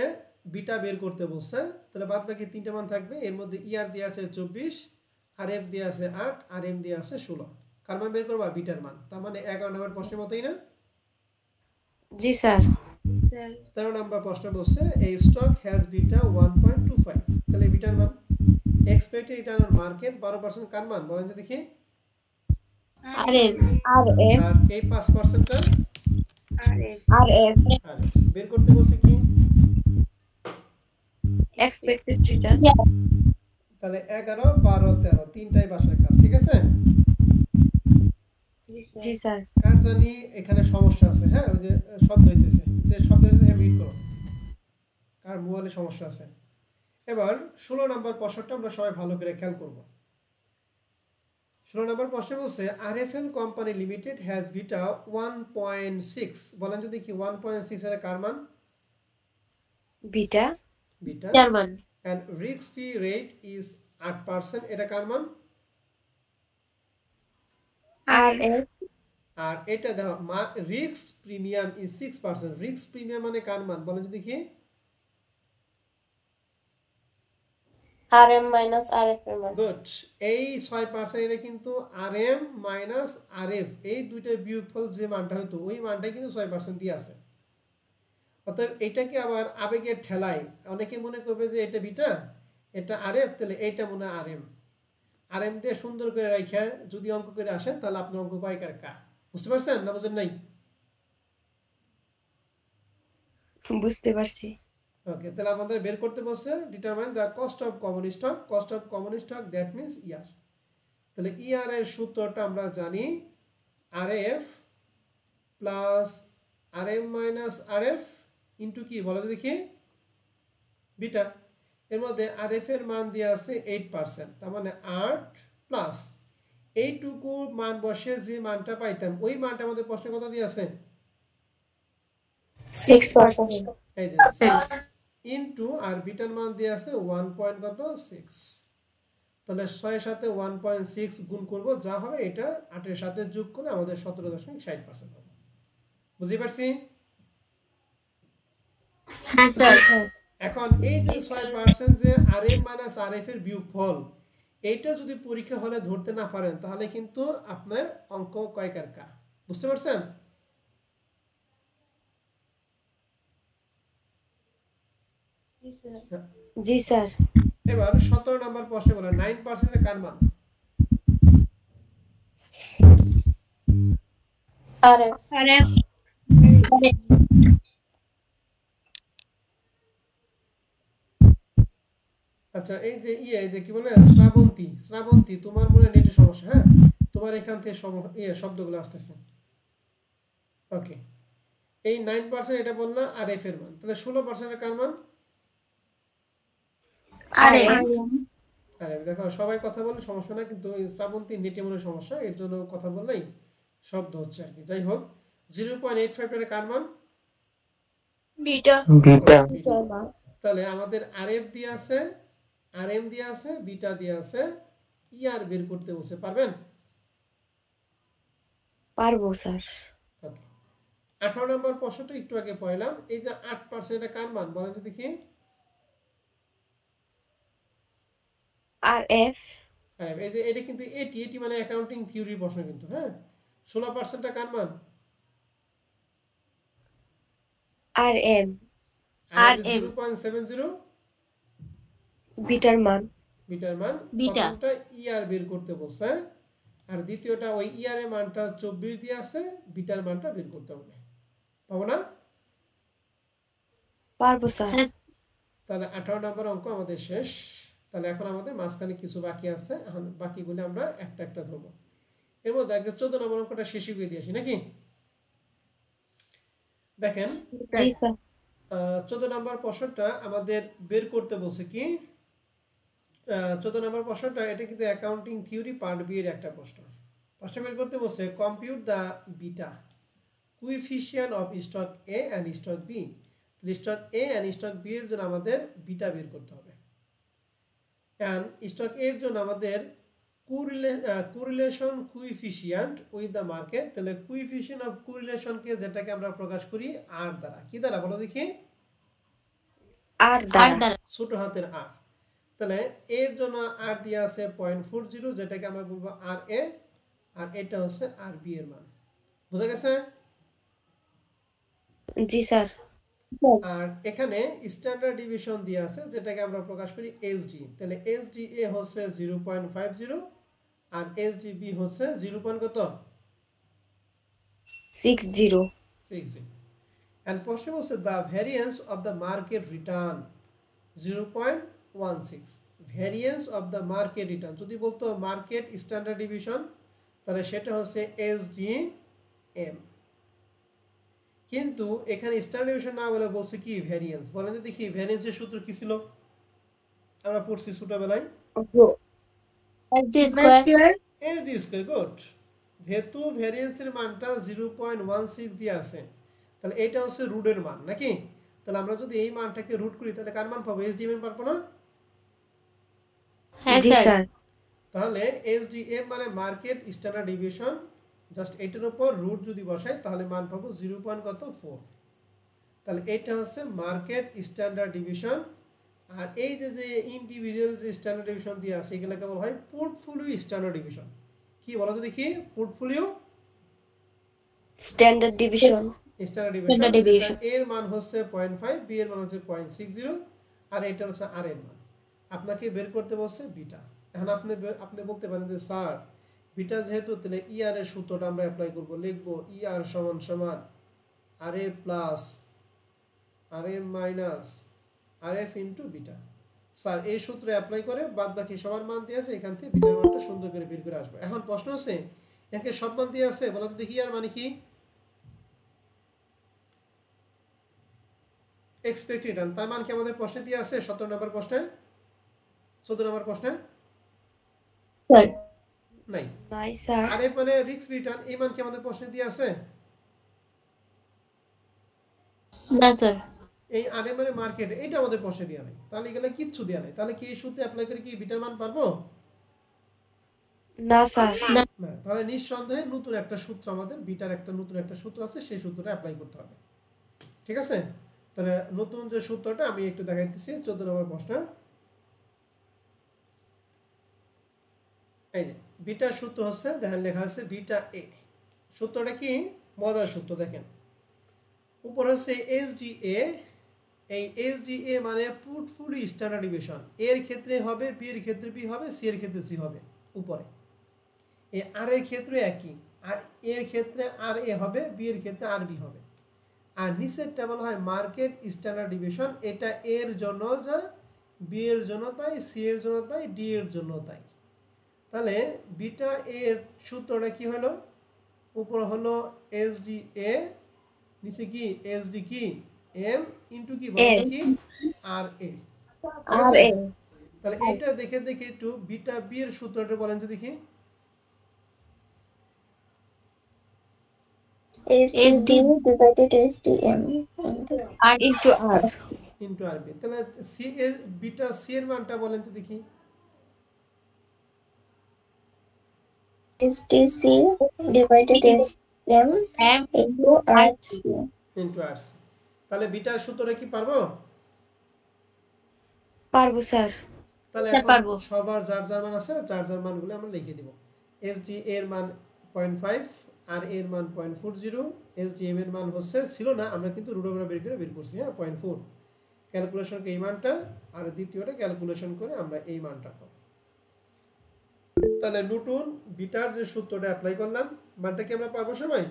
বিটা বের করতে বলছে, তাহলে বাদ বাকি তিনটা মান থাকবে। এর মধ্যে ইআর দেয়া আছে 24, আরএফ দেয়া আছে 8, আর এম দেয়া আছে 16। কার মান বের করবা? বিটার মান। তার মানে 11 নাম্বার প্রশ্নের মতই না? জি স্যার। স্যার 13 নাম্বার প্রশ্ন বলছে এ স্টক হ্যাজ বিটা 1.25, তাহলে বিটার মান। এক্সপেক্টেড রিটার্ন অন মার্কেট 12% কার মান বলেন তো দেখি। RM RF আর এই 5%টা RF আর বের করতে বলছে কি? expected return তাহলে 11, 12, 13 তিনটাই বাসার কাজ, ঠিক আছে? জি স্যার। কার জানি এখানে সমস্যা আছে। হ্যাঁ ওই যে শব্দ হইতেছে, যে শব্দ হইতেছে মিট করো, কার মোবাইলে সমস্যা আছে। এবার 16 নাম্বার প্রশ্নটা আমরা সবাই ভালো করে খেয়াল করব। 16 নাম্বার প্রশ্ন বলছে RFL company limited has beta 1.6, বলেন যদি কি 1.6 এর কার মান? Beta beta German and risk free rate is 8%, এটা কার মান? RF আর এটা দেখো risk premium is 6%। Risk premium মানে কার মান বলেন তো দেখি? RM minus RF এর মান। গুড। এই 6% এটা কিন্তু RM মাইনাস RF এই দুইটার বিয়োগফল যে মানটা হতো ওই মানটাই কিন্তু 6% দিয়ে আছে। অতএব এটাকে আবার আবেগের ঠেলায় অনেকে মনে করবে যে এটা বিটা, এটা RF, তাহলে এইটা মনে হয় RM। RM দিয়ে সুন্দর করে রাখা যদি অঙ্ক করে আসেন তাহলে আপনার অঙ্ক কয়কার কা। বুঝতে পারছেন না বুঝেন নাই? বুঝতে পারছি। ওকে, তাহলে আমাদের বের করতে বলছে determine the cost of common stock. Cost of common stock that means ইয়ার। তাহলে ইয়ার এর সূত্রটা আমরা জানি RF plus RM minus RF into কি বলো তো দেখি? বিটা। এর মধ্যে RF এর মান দেওয়া আছে 8%, তার মানে 8 প্লাস এইটুকু মান বসে যে মানটা পাইতাম ওই মানটা আমাদের প্রশ্নে কত দিয়ে আছে? 6%। এই যে 6 ইনটু আর বিটার মান দিয়ে আছে 1.6। তাহলে 6 এর সাথে 1.6 গুণ করব, যা হবে এটা 8 এর সাথে যোগ করে আমাদের 17.60% হবে। বুঝতে পারছি? হ্যাঁ স্যার। এখন এই যে 6% যে RM মাইনাস RF এর বিয়োগফল, এইটা যদি পরীক্ষা হলে ধরতে না পারেন তাহলে কিন্তু আপনার অঙ্ক কয়কার কা। বুঝতে পারছেন? জি স্যার। এবার 17 নম্বর প্রশ্ন বলে 9% এর কার মান? RF। আচ্ছা, এই যে এই যে কি বলে শ্রাবন্তী তোমার মনে নেটের সমস্যা। হ্যাঁ, তোমার এখান থেকে শব্দগুলো আসতেছে। ওকে, এই 9% এটা বললা RF এর মান, তাহলে 16% এর কার মান? আরে দেখো সবাই কথা বলে সমস্যা না, কিন্তু এই শ্রাবন্তী নেটে মনে সমস্যা, এর জন্য কথা বললেই শব্দ হচ্ছে আর কি। যাই হোক, 0.85 এর কার মান? বিটা। তাহলে আমাদের RF দিয়ে আছে, RM দিয়ে আছে, বিটা দিয়ে আছে, ইয়ার বের করতে বলছে। পারবেন? পারবো স্যার। ওকে, 18 নম্বর প্রশ্নটা একটু আগে পড়লাম। এই যে 8% এটা কার মান বলেন তো দেখি? RF। আরে এই যে এটা কিন্তু এটি মানে অ্যাকাউন্টিং থিওরি প্রশ্ন কিন্তু। হ্যাঁ, 16% টা কার মান? RM। আর 0.70 বিটার মান। বিটার মান। বিটা। প্রথমটা ইয়ার বের করতে বলছে, আর দ্বিতীয়টা ওই ইয়ার এর মানটা 24 দিয়ে আছে, বিটার মানটা বের করতে হবে। পাবো না? পারবো স্যার। তাহলে 18 নম্বর অঙ্ক আমাদের শেষ। তাহলে এখন আমাদের মাঝখানে কিছু বাকি আছে, এখন বাকিগুলো আমরা একটা একটা ধরবো। এর মধ্যে আগে 14 নম্বর অঙ্কটা শেষ করে দিয়ে আসি নাকি? দেখেন, জি স্যার। 14 নম্বর প্রশ্নটা আমাদের বের করতে বলছে কি? 14 নম্বর প্রশ্নটা এটা কিন্তু অ্যাকাউন্টিং থিওরি পার্ট বি এর একটা প্রশ্ন। প্রশ্ন বের করতে বলছে compute the beta coefficient of stock A and stock B. Stock A and stock B এর জন্য আমাদের বিটা বের করতে হবে, এন্ড স্টক এর জন্য আমাদের correlation coefficient with the market. তাহলে কোএফিশিয়েন্ট অফ কোরিলেশন কে যেটাকে আমরা প্রকাশ করি আর দ্বারা। কি দ্বারা বলো দেখি? আর দ্বারা। ছোট হাতের আর। তাহলে এর জন্য আর দিয়ে আছে 0.40, যেটাকে আমরা বলবো আর এ, আর এটা হচ্ছে আর বি এর মান। বুঝা গেছে? জি স্যার। আর এখানে স্ট্যান্ডার্ড ডিভিশন দিয়ে আছে যেটাকে আমরা প্রকাশ করি এসডি। তাহলে এসডি এ হচ্ছে 0.50 আর এসডি বি হচ্ছে 0. কত? 60। and প্রশ্ন হচ্ছে the variance of the market return 0.16। variance of the market return যদি বলতো মার্কেট স্ট্যান্ডার্ড ডিভিশন তাহলে সেটা হচ্ছে এসডিএম, কিন্তু এখানে স্ট্যান্ডার্ড ডিভিশন না বলে বলছে কি ভ্যারিয়েন্স। বলেন তো দেখি ভ্যারিয়েন্সের সূত্র কি ছিল? আমরা পড়ছি ছোটবেলায় SD square. SD square. Good. যেহেতু ভ্যারিয়েন্সের মানটা 0.16 দিয়ে আছে, তাহলে এটা হচ্ছে রুটের মান নাকি? তাহলে আমরা যদি এই মানটাকে রুট করি তাহলে কার মান পাবো? এসডিএম এর পাবো না? হ্যাঁ জি স্যার। স্যার। তাহলে এসডিএম মানে মার্কেট স্ট্যান্ডার্ড ডিভিশন, জাস্ট এটার উপর রুট যদি বসাই তাহলে মান পাবো 0.4। তাহলে এটা হচ্ছে মার্কেট স্ট্যান্ডার্ড ডিভিশন। আর এই যে যে ইন্ডিভিজুয়াল যে স্ট্যান্ডার্ড ডিভিশন দিয়ে আছে এগুলোকে বলা হয় পোর্টফোলিও স্ট্যান্ডার্ড ডিভিশন। কি বলো তো দেখি? Portfolio standard division. Standard Standard division deviation। এর মান হচ্ছে 0.5, বি এর মান হচ্ছে 0.60 আর এটা হচ্ছে আর এর মান। আপনাকে বের করতে বলছে বিটা। এখন আপনি বলতে পারেন যে স্যার বিটা যেহেতু তাহলে ইআর এর সূত্রটা আমরা অ্যাপ্লাই করব, লিখব ইআর সমান সমান আর এ প্লাস আর এ মাইনাস আর এফ ইনটু বিটা। স্যার এই সূত্র অ্যাপ্লাই করে বাদ বাকি সবার মান দিয়ে আছে, এখান থেকে বিটার মানটা সুন্দর করে বের করে আসবে। এখন প্রশ্ন হচ্ছে একে সব মান দিয়ে আছে, বলো তো দেখি আর মানে কি? Expected return. তার মান কি আমাদের প্রশ্নে দিয়ে আছে? 17 নম্বর প্রশ্নে, 14 নম্বর প্রশ্নে স্যার নাই। নাই স্যার। আর এফ মানে রিস্ক রিটার্ন, এই মান কি আমাদের প্রশ্নে দিয়ে আছে? না স্যার। এই আর এম মানে মার্কেট, এটা আমাদের প্রশ্নে দেওয়া নাই। তাহলে এগুলো কিচ্ছু দেওয়া নাই। তাহলে কি এই সূত্রে অ্যাপ্লাই করে কি বিটার মান পারবো? না স্যার। না। তাহলে নিঃসন্দেহে নতুন একটা সূত্র, আমাদের বিটার একটা নতুন একটা সূত্র আছে, সেই সূত্রটা অ্যাপ্লাই করতে হবে। ঠিক আছে? তাহলে নতুন যে সূত্রটা আমি একটু দেখাইতেছি 14 নম্বর প্রশ্ন। এই যে বিটার সূত্র হচ্ছে, দেখেন লেখা আছে বিটা এ। সূত্রটা কি? মজার সূত্র। দেখেন উপর হচ্ছে এসডিএ। এই এসডিএ মানে পোর্টফোলিও স্ট্যান্ডার্ড ডিভিশন। এর ক্ষেত্রে হবে, বি এর ক্ষেত্রে বি হবে, সি এর ক্ষেত্রে সি হবে উপরে। এই আর এর ক্ষেত্রে একই, আর এর ক্ষেত্রে আর এ হবে, বি এর ক্ষেত্রে আর বি হবে। আর নিচের টেবল হয় মার্কেট স্ট্যান্ডার্ড ডিভিশন। এটা এর জন্য যা, বি এর জন্য তাই, সি এর জন্য তাই, ডি এর জন্য তাই। তাহলে বিটা এর সূত্রটা কি হলো? উপর হলো এসডিএ, নিচে কি এসডি কি এম ইনটু কি বলে কি আর এ। আর এ। তাহলে এটা দেখে দেখে একটু বিটা বি এর সূত্রটা বলেন তো দেখি। SD divided SDM আর ইনটু আর ইনটু আর বি। তাহলে সি এর বিটা সি এর মানটা বলেন তো দেখি। SDC divided SM into RC into R C. তাহলে বিটার সূত্রটা কি পারবো? পারবো স্যার। তাহলে হ্যাঁ, এখন পারবো। সবার যার যার মান আছে যার যার মানগুলো আমরা লিখে দিব। এসডি এর মান 0.5, আর এর মান 0.40, এসডিএম এর মান হচ্ছে ছিল না, আমরা কিন্তু রুট ওভার বের করছি। হ্যাঁ 0.4 ক্যালকুলেশন করে এই মানটা, আর দ্বিতীয়টা ক্যালকুলেশন করে আমরা এই মানটা পাবো। তাহলে নতুন বিটার যে সূত্রটা অ্যাপ্লাই করলাম, মানটা কি আমরা পারবো সবাই?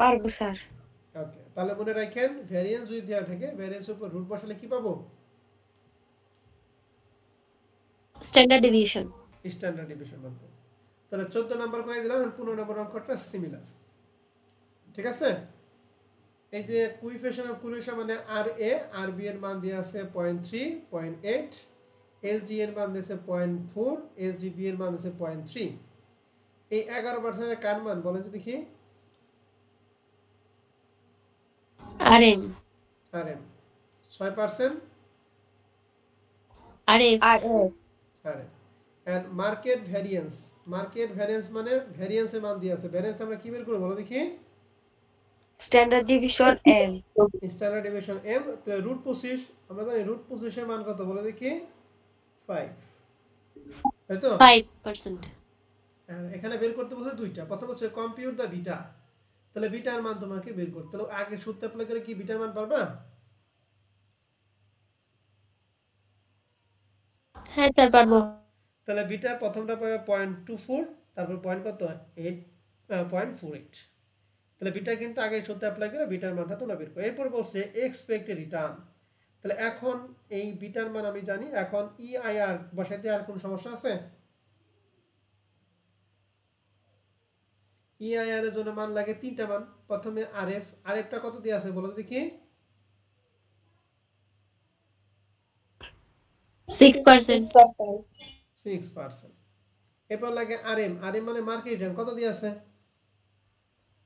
পারবো স্যার। ওকে, তাহলে মনে রাখেন ভ্যারিয়েন্স যদি দেওয়া থাকে, ভ্যারিয়েন্সের উপর রুট বসালে কি পাবো? Standard deviation. স্ট্যান্ডার্ড ডিভিশন মান পাবো। তাহলে 14 নাম্বার করে দিলাম, 15 নম্বর অঙ্কটা সিমিলার। ঠিক আছে? এই যে কোইফিশিয়েন্ট অফ কোরিলেশন মানে আর এ আর বি এর মান দেয়া আছে 0.3, 0.8, এসডি এর মান দিয়েছে 0.4, এসডিবি এর মান দিয়েছে 0.3। এই 11% এর কার মান বলেন তো দেখি। RM. RM 6%, RF. R A. RM. And market variance, market variance মানে ভ্যারিয়েন্সের মান দিয়ে আছে। ভ্যারিয়েন্স আমরা কি বের করব বলো দেখি। Standard division M. Standard division M. তো রুট 25, আমরা জানি রুট 25 এর মান কত বলো দেখি। 5, তাই তো? 5%। এখানে বের করতে বলছে দুইটা। প্রথম হচ্ছে কম্পিউট দা বিটা। তাহলে বিটার মান তোমাকে বের করতে, তাহলে আগে সূত্র অ্যাপ্লাই করে কি বিটার মান পারবা? হ্যাঁ স্যার পারবো। তাহলে বিটা প্রথমটা পাবে 0.24, তারপর পয়েন্ট কত 0.48। তাহলে বিটা কিন্তু আগে সূত্র অ্যাপ্লাই করে বিটার মানটা তোমরা বের করো। এরপর বলছে এক্সপেক্টেড রিটার্ন। তাহলে এখন এই বিটার মান আমি জানি, এখন ইআইআর বসাইতে আর কোন সমস্যা আছে? ইআইআর এর জন্য মান লাগে তিনটা মান। প্রথমে আরএফ, আরএফটা কত দিয়ে আছে বলো দেখি। 6%। 6%। এরপর লাগে আরএম, আরএম মানে মার্কেট রিটার্ন কত দিয়ে আছে?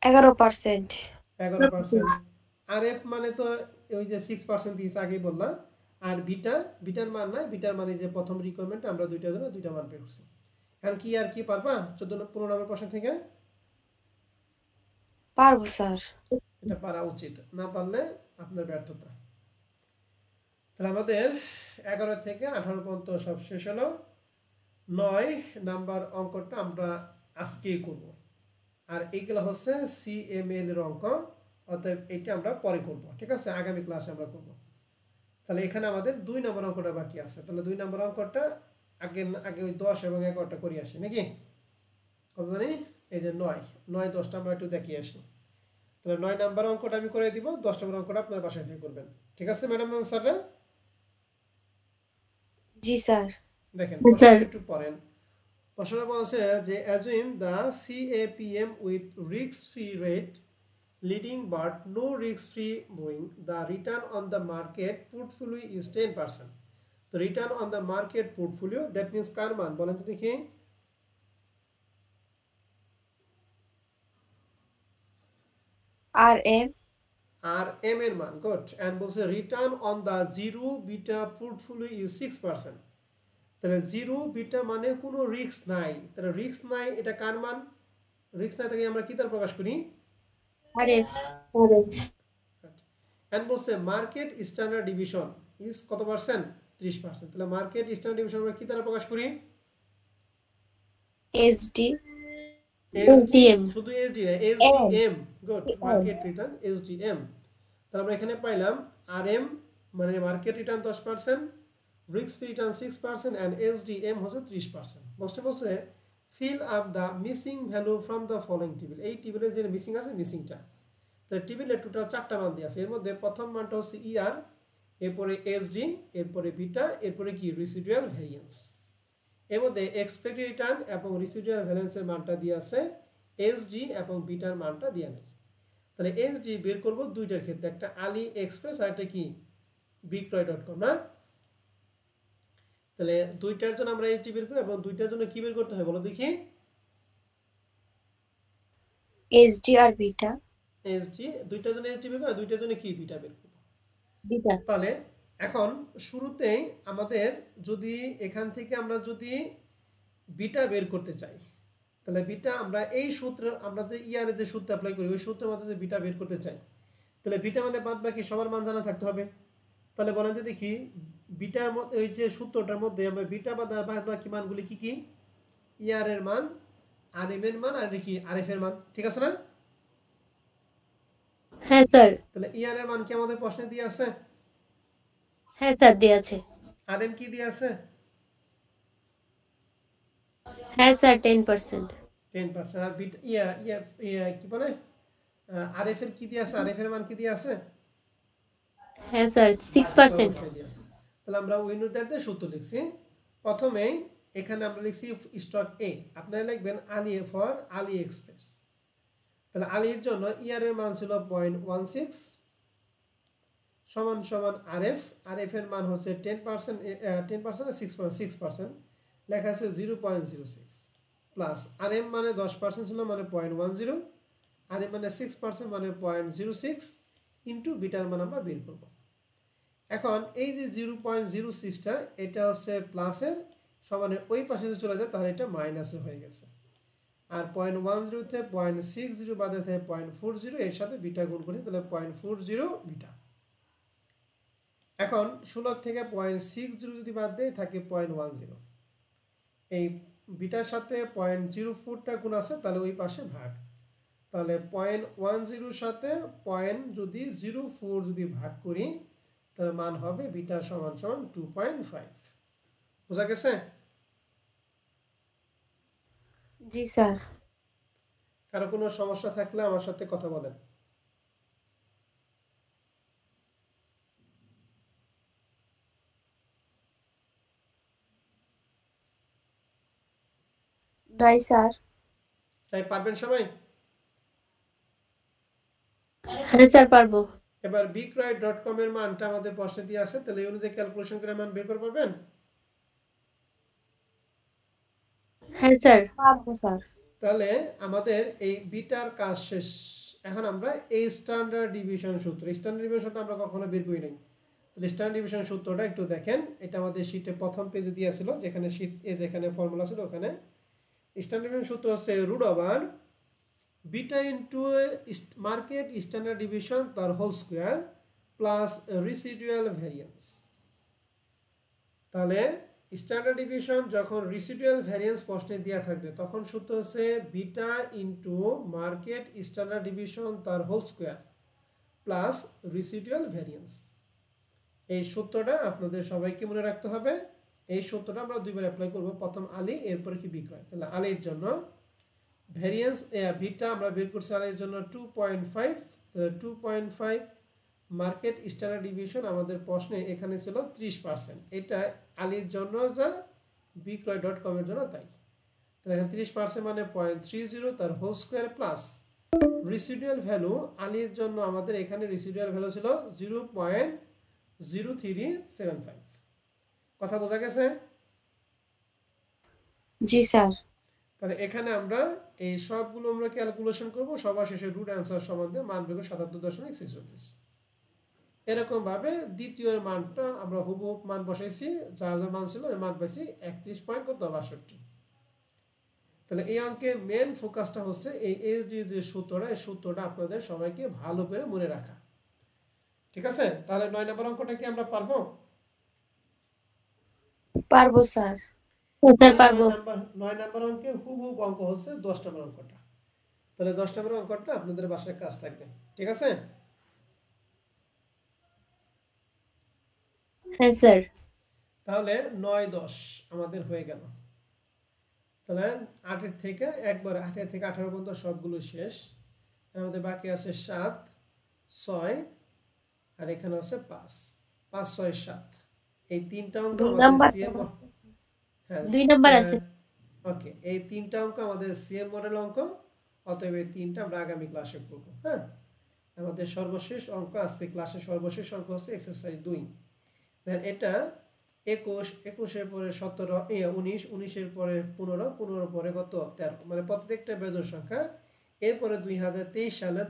11%। 11%। আরএফ মানে তো ওই যে 6% দিয়েছে আগেই বললাম। আর বিটা, বিটার মান নাই, বিটার মানে যে প্রথম রিকোয়ারমেন্ট আমরা দুইটার জন্য দুইটা মান বের করছি। এখন কি আর কি পারবা 14-15 নম্বর প্রশ্ন থেকে? পারবো স্যার। এটা পারা উচিত, না পারলে আপনার ব্যর্থতা। তাহলে আমাদের 11 থেকে 18 পর্যন্ত সব শেষ হলো। 9 নাম্বার অঙ্কটা আমরা আজকেই করব, আর এইগুলো হচ্ছে CML এর অঙ্ক, অতএব এটা আমরা পরে করব, ঠিক আছে, আগামী ক্লাসে আমরা করব। তাহলে এখানে আমাদের 2 নম্বর অঙ্কটা বাকি আছে। তাহলে 2 নম্বর অঙ্কটা আগে ওই 10 এবং 11টা করে আসি নাকি? কত জানি? এই যে 9, 10টা আমরা একটু দেখিয়ে আসি। তাহলে 9 নম্বর অঙ্কটা আমি করে দিব, 10 নম্বর অঙ্কটা আপনার বাসায় থেকে করবেন, ঠিক আছে ম্যাডাম এবং স্যাররা? জি স্যার। দেখেন স্যার। প্রশ্নটা একটু পড়েন। প্রশ্নটা বলছে যে assume the CAPM with risk-free rate leading but no risk-free borrowing, the return on the market portfolio is 10%. তো return on the market portfolio that means কার মান বলেন তো দেখি? RM আর এম এর মান, গুড। এন্ড বলছে return on the zero beta portfolio is 6%। তাহলে জিরো বিটা মানে কোনো রিস্ক নাই, তাহলে রিস্ক নাই, এটা কার মান? রিস্ক নাই থেকে আমরা কি দ্বারা প্রকাশ করি? RF এন্ড বলছে মার্কেট স্ট্যান্ডার্ড ডিভিশন ইজ কত পার্সেন্ট? 30%। তাহলে মার্কেট স্ট্যান্ডার্ড ডিভিশন আমরা কি দ্বারা প্রকাশ করি? SD SDM শুধু এসডি না, SDM, good, market return SDM. তাহলে আমরা এখানে পাইলাম আরএম মানে market return 10%, risk free return 6% and SDM হচ্ছে 30%। বলছে fill up the missing value from the following table. এই টেবিলে যে মিসিং আছে মিসিংটা, তাহলে টেবিলে টোটাল 4টা মান দিয়ে আছে। এর মধ্যে প্রথম মানটা হচ্ছে ইআর, এরপরে এসডি, এরপরে বিটা, এরপরে কি রেসিডুয়াল ভ্যারিয়েন্স। এর মধ্যে এক্সপেক্টেড রিটার্ন এবং রেসিডুয়াল ভ্যারিয়েন্সের মানটা দিয়ে আছে, এসডি এবং বিটার মানটা দিয়ে নেই। তাহলে এসডি বের করব দুইটার ক্ষেত্রে, একটা আলি এক্সপ্রেস আর একটা কি বিক্রয়.com না? তাহলে দুইটার জন্য আমরা এসডি বের করি এবং দুইটার জন্য কি বের করতে হয় বলো দেখি? SD আর বিটা। এসডি, দুইটার জন্য এসডি বের করি, দুইটার জন্য কি বিটা বের করব। বিটা তাহলে এখন শুরুতেই আমাদের যদি এখান থেকে আমরা যদি বিটা বের করতে চাই, তাহলে বিটা আমরা এই সূত্র, আমরা যে ইয়ারে যে সূত্র অ্যাপ্লাই করি ওই সূত্রের মধ্যে যে বিটা বের করতে চাই, তাহলে বিটা মানে বাদ বাকি সবার মান জানা থাকতে হবে। তাহলে বলেন যে দেখি বিটার মধ্যে ওই যে সূত্রটার মধ্যে আমরা বিটা বাদ বাকি মানগুলি কি কি? ইয়ার এর মান, আর এম এর মান, আর কি আরএফ এর মান, ঠিক আছে না? হ্যাঁ স্যার। তাহলে ইয়ার এর মান কি আমাদের প্রশ্নে দিয়ে আছে? হ্যাঁ স্যার দেয়া আছে। আর এম কি দিয়ে আছে? হ্যাঁ স্যার 10%। 10%। আর বিটা কি বলে আরএফ এর কি দিয়ে আছে? আরএফ এর মান কি দিয়ে আছে? হ্যাঁ স্যার 6%। তাহলে আমরা উইন্ডোতে সূত্র লিখছি। প্রথমেই এখানে আমরা লিখছি স্টক এ, আপনারা লিখবেন আলি ফর আলি এক্সপ্রেস। তাহলে আলির জন্য ইয়ার এর মান ছিল 0.16 সমান সমান আরএফ, আরএফ এর মান হচ্ছে 10%, 6.6% লেখা আছে 0.06 প্লাস আরএম মানে 10% ছিল মানে 0.10, আরএম মানে 6% মানে 0.06 ইনটু বিটার মান আমরা বের করব। এখন এই যে 0.06টা এটা হচ্ছে প্লাসের সমানে ওই পাশে যদি চলে যায় তাহলে এটা মাইনাসে হয়ে গেছে, আর 0.10 তে 0.60 বাদে থাকে 0.40, এর সাথে বিটা গুণ করি তাহলে 0.40 বিটা। এখন 16 থেকে 0.60 যদি বাদ দেয় থাকে 0.10, এই বিটার সাথে 0.04টা গুণ আছে তাহলে ওই পাশে ভাগ, তাহলে 0.10 সাথে যদি 0.04 যদি ভাগ করি তাহলে মান হবে বিটা সমান সমান 2.5। বুঝা গেছে? জি স্যার। কারো কোনো সমস্যা থাকলে আমার সাথে কথা বলেন। নাই স্যার। তাই পারবেন সবাই? হ্যাঁ স্যার পারবো। এবার বিক্রয়.com এর মানটা আমাদের প্রশ্নে দিয়ে আছে, তাহলে এই অনুযায়ী ক্যালকুলেশন করে মান বের করতে পারবেন? হ্যাঁ স্যার পারবো স্যার। তাহলে আমাদের এই বিটার কাজ শেষ। এখন আমরা এই স্ট্যান্ডার্ড ডিভিশন সূত্র, স্ট্যান্ডার্ড ডিভিশন সূত্র আমরা কখনো বের করি নাই। তাহলে স্ট্যান্ডার্ড ডিভিশন সূত্রটা একটু দেখেন, এটা আমাদের শীটে প্রথম পেজে দেওয়া ছিল, যেখানে শীট যেখানে ফর্মুলা ছিল ওখানে। স্ট্যান্ডার্ড ডেভিয়েশন সূত্র হচ্ছে root over beta into market standard division তার whole square plus residual variance. তাহলে স্ট্যান্ডার্ড ডিভিশন যখন রিসিডুয়াল ভ্যারিয়েন্স প্রশ্নে দেওয়া থাকবে তখন সূত্র হচ্ছে beta into market standard division তার whole square plus residual variance. এই সূত্রটা আপনাদের সবাইকে মনে রাখতে হবে। এই সূত্রটা আমরা দুইবার অ্যাপ্লাই করব, প্রথম আলী এরপরে কি বিক্রয়। তাহলে আলীর জন্য ভ্যারিয়েন্স বিটা আমরা বের করছি আলীর জন্য 2.5, তাহলে 2.5 মার্কেট স্ট্যান্ডার্ড ডিভিশন আমাদের প্রশ্নে এখানে ছিল 30%, এটা আলীর জন্য যা বিক্রয়.com এর জন্য তাই। তাহলে এখানে 30% মানে 0.30 তার হোল স্কোয়ার প্লাস রিসিডুয়াল ভ্যালু আলীর জন্য আমাদের এখানে রিসিডুয়াল ভ্যালু ছিল 0.0375। কথা বোঝা গেছে? জি স্যার। তাহলে এখানে আমরা এই সবগুলো আমরা ক্যালকুলেশন করব, সবার শেষে রুট অ্যান্সার সম্বন্ধে মান বের 77.46। এরকম ভাবে দ্বিতীয় মানটা আমরা হুবহু মান বসাইছি, যার যা মান ছিল এর মান পাইছি 31.62। তাহলে এই অঙ্কে মেন ফোকাসটা হচ্ছে এই এসডি যে সূত্রটা, এই সূত্রটা আপনাদের সবাইকে ভালো করে মনে রাখা। ঠিক আছে? তাহলে 9 নম্বর অঙ্কটা কি আমরা পারবো? পারবো স্যার। স্যার পারবো। 9 নম্বর অঙ্কে হুবহু অঙ্ক হচ্ছে 10 নম্বর অঙ্কটা। তাহলে 10 নম্বর অঙ্কটা আপনাদের বাসায় কাজ থাকবে। ঠিক আছে? হ্যাঁ স্যার। তাহলে 9, 10 আমাদের হয়ে গেল। তাহলে 8 থেকে 18 পর্যন্ত সবগুলো শেষ। আমাদের বাকি আছে 7, 6 আর এখানে আছে 5, 5, 6, 7। এই তিনটা অঙ্ক আমাদের সিএম, হ্যাঁ 2 নাম্বার আছে। ওকে, এই তিনটা অঙ্ক আমাদের সিএম মডেল অঙ্ক, অতএব এই তিনটা আমরা আগামী ক্লাসে করব। হ্যাঁ, আমাদের সর্বশেষ অঙ্ক আজকে ক্লাসে সর্বশেষ অঙ্ক হচ্ছে এক্সারসাইজ 2। দেন এটা 21, 21 পরে 17, 19, 19 পরে 15, 15 পরে কত 13, মানে প্রত্যেকটা বেজোড় সংখ্যা। এরপরে 2023 সালে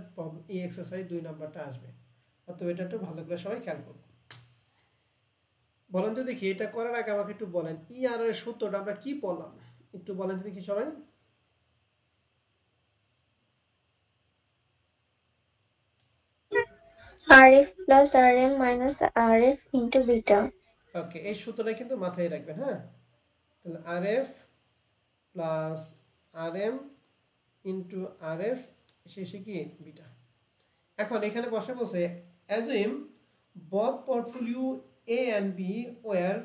এই এক্সারসাইজ 2 নাম্বারটা আসবে। অতএব এটা একটু ভালো করে সবাই খেয়াল করুন। বলেন তো দেখি, এটা করার আগে আমাকে একটু বলেন ইআর এর সূত্রটা আমরা কি পড়লাম, একটু বলেন তো দেখি সবাই। RF plus RM minus RF into beta. ওকে, এই সূত্রটা কিন্তু মাথায় রাখবেন। হ্যাঁ, তাহলে RF plus RM into RF শেষে কি বিটা। এখন এখানে বসে বসে assume both portfolio A and B where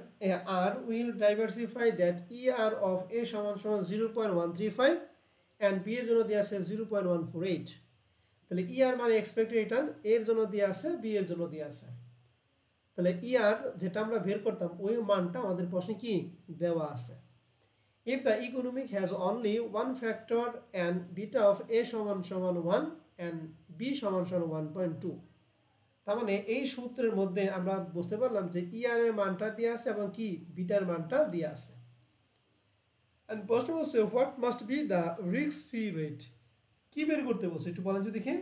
R will diversify that ER of A সমান 0.135 and B এর জন্য দেয়া আছে 0.148। তাহলে ER মানে এক্সপেক্টেড রিটার্ন, এর জন্য দেয়া আছে, B এর জন্য দেয়া আছে। তাহলে ER যেটা আমরা বের করতাম ওই মানটা আমাদের প্রশ্নে কি দেওয়া আছে। If the economic has only one factor and beta of A সমান 1 and B সমান 1.2, তার মানে এই সূত্রের মধ্যে আমরা বুঝতে পারলাম যে ER এর মানটা দেয়া আছে এবং কি বিটার মানটা দেয়া আছে। And প্রশ্ন হচ্ছে what must be the risk free rate, কি বের করতে বলছে একটু বলেন তো দেখি।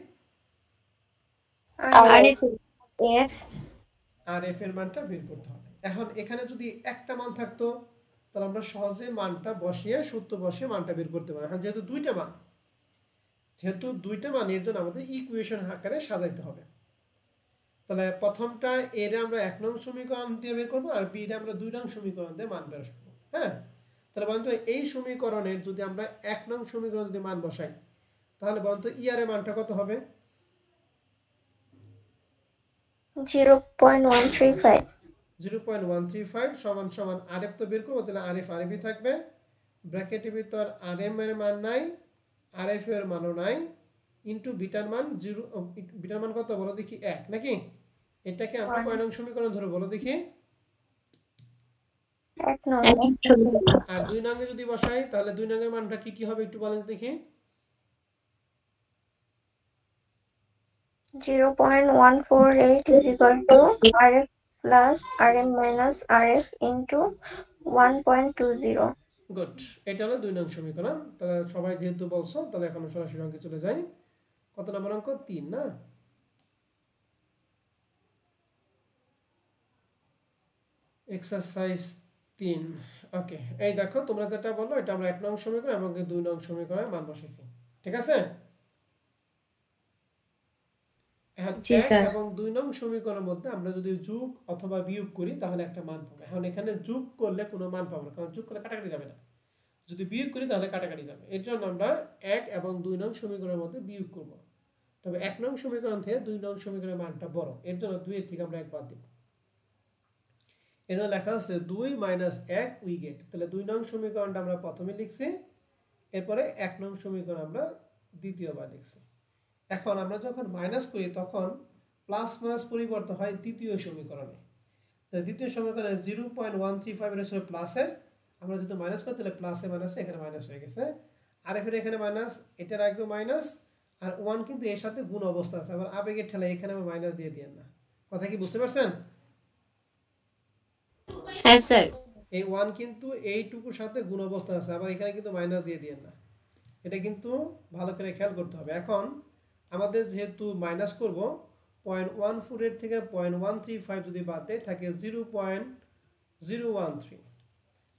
RF এর মানটা বের করতে হবে। এখন এখানে যদি একটা মান থাকতো তাহলে আমরা সহজে মানটা বসিয়ে সূত্র বসিয়ে মানটা বের করতে পারি। এখন যেহেতু দুইটা মান এর জন্য আমাদের ইকুয়েশন আকারে সাজাইতে হবে। তাহলে প্রথমটা এর আমরা 1 নং সমীকরণ দিয়ে বের করব আর বি এর আমরা 2 নং সমীকরণ দিয়ে মান বের করব। হ্যাঁ, তাহলে বলতো এই সমীকরণের যদি আমরা 1 নং সমীকরণ যদি মান বসাই তাহলে বলতো ER এর মানটা কত হবে? 0.135 0.135 সমান সমান RF তো বের করব, তাহলে RF RF থাকবে, ব্র্যাকেটের ভিতর RM এর মান নাই, RF এর মানও নাই, ইনটু বিটার মান 0, বিটার মান কত বলো দেখি 1 নাকি? এটাকে আমরা কয় নং সমীকরণ ধরে বলো দেখি? 1 নং। আর 2 নং এ যদি বসাই তাহলে 2 নং এর মানটা কি কি হবে একটু বলেন দেখি? 0.148 is equal to RF plus RM minus RF into 1.20. Good, এটা হলো 2 নং সমীকরণ। তাহলে সবাই যেহেতু বলছো তাহলে এখন সরাসরি অঙ্কে চলে যাই। কত নম্বর অঙ্ক? 3 না? এক্সারসাইজ 3। ওকে, এই দেখো তোমরা যেটা বললো এটা আমরা 1 নং সমীকরণ এবং 2 নং সমীকরণে মান বসাইছি, ঠিক আছে। এখন জি 1 স্যার। এবং 2 নং সমীকরণের মধ্যে আমরা যদি যোগ অথবা বিয়োগ করি তাহলে একটা মান পাবো। এখন এখানে যোগ করলে কোনো মান পাবো না, কারণ যোগ করলে কাটাকাটি যাবে না। যদি বিয়োগ করি তাহলে কাটাকাটি যাবে। এর জন্য আমরা 1 এবং 2 নং সমীকরণের মধ্যে বিয়োগ করব। তবে 1 নং সমীকরণ থেকে 2 নং সমীকরণের মানটা বড়, এর জন্য 2 এর থেকে আমরা 1 বাদ দেব। এখানে লেখা আছে 2 - 1 উই গেট। তাহলে 2 নং সমীকরণটা আমরা প্রথমে লিখছি, এরপরে 1 নং সমীকরণ আমরা দ্বিতীয়বার লিখছি। এখন আমরা যখন মাইনাস করি তখন প্লাস মাইনাস পরিবর্তন হয় দ্বিতীয় সমীকরণে। তো দ্বিতীয় সমীকরণে 0.135 এর ছিল প্লাসের, আমরা যদি মাইনাস করি তাহলে প্লাসে মাইনাসে এখানে মাইনাস হয়ে গেছে। আর এর এখানে মাইনাস, এটা রাখবো মাইনাস, আর 1 কিন্তু এর সাথে গুণ অবস্থা আছে, আবার আবেগের ঠেলা এখানে আমরা মাইনাস দিয়ে দিয়েন না। কথা কি বুঝতে পারছেন? হ্যাঁ স্যার। এই 1 কিন্তু এইটুকুর সাথে গুণ অবস্থা আছে, আবার এখানে কিন্তু মাইনাস দিয়ে দিয়েন না। এটা কিন্তু ভালো করে খেয়াল করতে হবে। এখন আমাদের যেহেতু মাইনাস করব, 0.14 এর থেকে 0.135 যদি বাদ দেয় থাকে 0.013।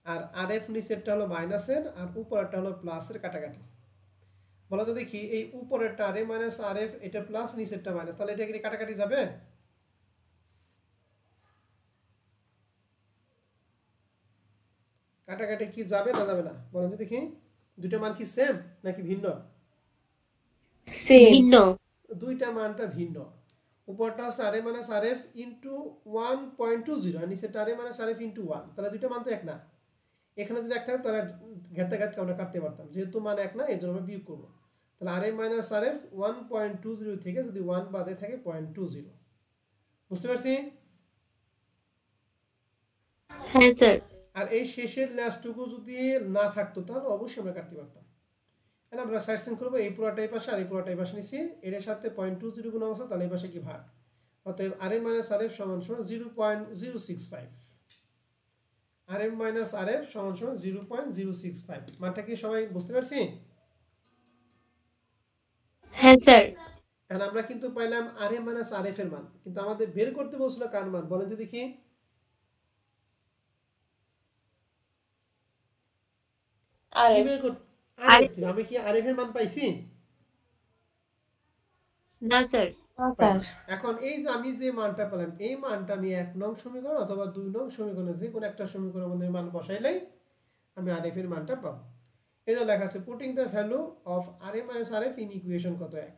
আর আরএফ নিচেরটা হলো মাইনাসের আর উপরেরটা হলো প্লাসের কাটাকাটি। বলো তো দেখি, এই উপরেরটা আরএ মাইনাস আরএফ, এটা প্লাস, নিচেরটা মাইনাস, তাহলে এটা কি কাটাকাটি যাবে? কাটাকাটি কি যাবে না যাবে না বলো তো দেখি? দুটো মান কি সেম নাকি ভিন্ন? সেম। ভিন্ন। দুইটা মানটা ভিন্ন। উপরটা হচ্ছে আরএ মাইনাস আরএফ ইনটু 1.20 আর নিচেরটা আরএ মাইনাস আরএফ ইনটু 1, তাহলে দুইটা মান তো এক না। এখানে যদি এক থাকে তাহলে ঘাতে ঘাতকে আমরা কাটতে পারতাম, যেহেতু মান এক না এর জন্য আমরা বিয়োগ করব। তাহলে আরএ মাইনাস আরএফ 1.20 থেকে যদি 1 বাদে থাকে 0.20। বুঝতে পারছি? হ্যাঁ স্যার। আর এই শেষের লাস্টটুকু যদি না থাকতো তাহলে অবশ্যই আমরা কাটতে পারতাম। এখন আমরা সাইড চেঞ্জ করবো, এই পুরোটা এই পাশে আর এই পুরোটা এই পাশে নিছি, এর সাথে 0.20 গুণ অবস্থা, তাহলে এই পাশে কি ভাগ, অতএব আরএ মাইনাস আরএফ সমান সমান 0.065। আরএম মাইনাস আরএফ সমান সমান 0.065। মানটা কি সবাই বুঝতে পারছি? হ্যাঁ স্যার। এখন আমরা কিন্তু পাইলাম আরএম মাইনাস আরএফ এর মান, কিন্তু আমাদের বের করতে বলছিল কার মান বলেন তো দেখি? কি বের করতে? আরএফ। আমি কি আরএফ এর মান পাইছি? না স্যার। স্যার। এখন এই যে আমি যে মানটা পেলাম, এই মানটা আমি 1 নং সমীকরণ অথবা 2 নং সমীকরণে যে কোনো একটা সমীকরণের মধ্যে মান বসাইলেই আমি আরএফ এর মানটা পাবো। এই যে লেখা আছে putting the value of RM minus RF in equation কত 1।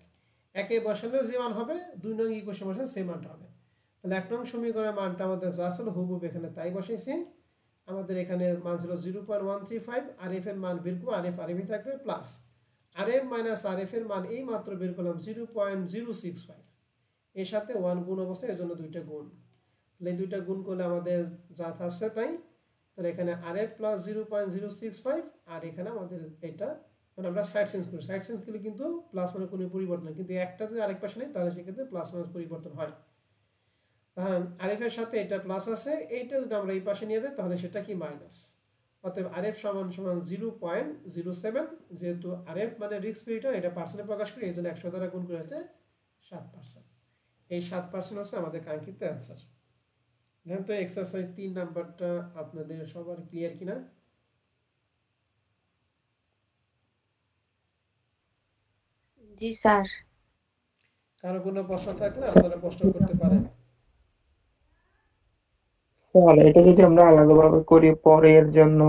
একে বসালেও যে মান হবে, 2 নং ইকুয়েশন বসালে সেই মানটা হবে। তাহলে 1 নং সমীকরণের মানটা আমাদের যা ছিল হুবহু এখানে তাই বসাইছি। আমাদের এখানে মান ছিল 0.135, আরএফ এর মান বের করব, আরএফ আরএফই থাকবে, প্লাস আরএম মাইনাস আরএফ এর মান এই মাত্র বের করলাম 0.065, এর সাথে 1 গুণ অবস্থা, এর জন্য দুইটা গুণ। তাহলে এই দুইটা গুণ করলে আমাদের যা থাকছে তাই। তাহলে এখানে আরএফ প্লাস 0.065 আর এখানে আমাদের এটা, মানে আমরা সাইড চেঞ্জ করি, সাইড চেঞ্জ করলে কিন্তু প্লাস মানে কোনো পরিবর্তন নেই, কিন্তু একটা যদি আরেক পাশে নেই তাহলে সেক্ষেত্রে প্লাস মাইনাস পরিবর্তন হয়। তাহলে আরএফ এর সাথে এটা প্লাস আছে, এইটা যদি আমরা এই পাশে নিয়ে যাই তাহলে সেটা কি মাইনাস। অতএব আরএফ সমান সমান 0.07, যেহেতু আরএফ মানে রিস্ক ফ্যাক্টর, এটা পার্সেন্টে প্রকাশ করি, এই জন্য 100 দ্বারা গুণ করে আছে 7%। এই 7% হচ্ছে আমাদের কাঙ্ক্ষিত অ্যান্সার। দেখেন তো এক্সারসাইজ 3 নাম্বারটা আপনাদের সবার ক্লিয়ার কিনা? জি স্যার। কারো কোনো প্রশ্ন থাকলে আপনারা প্রশ্ন করতে পারেন। স্যার এটা যদি আমরা আলাদাভাবে করি পরের জন্য,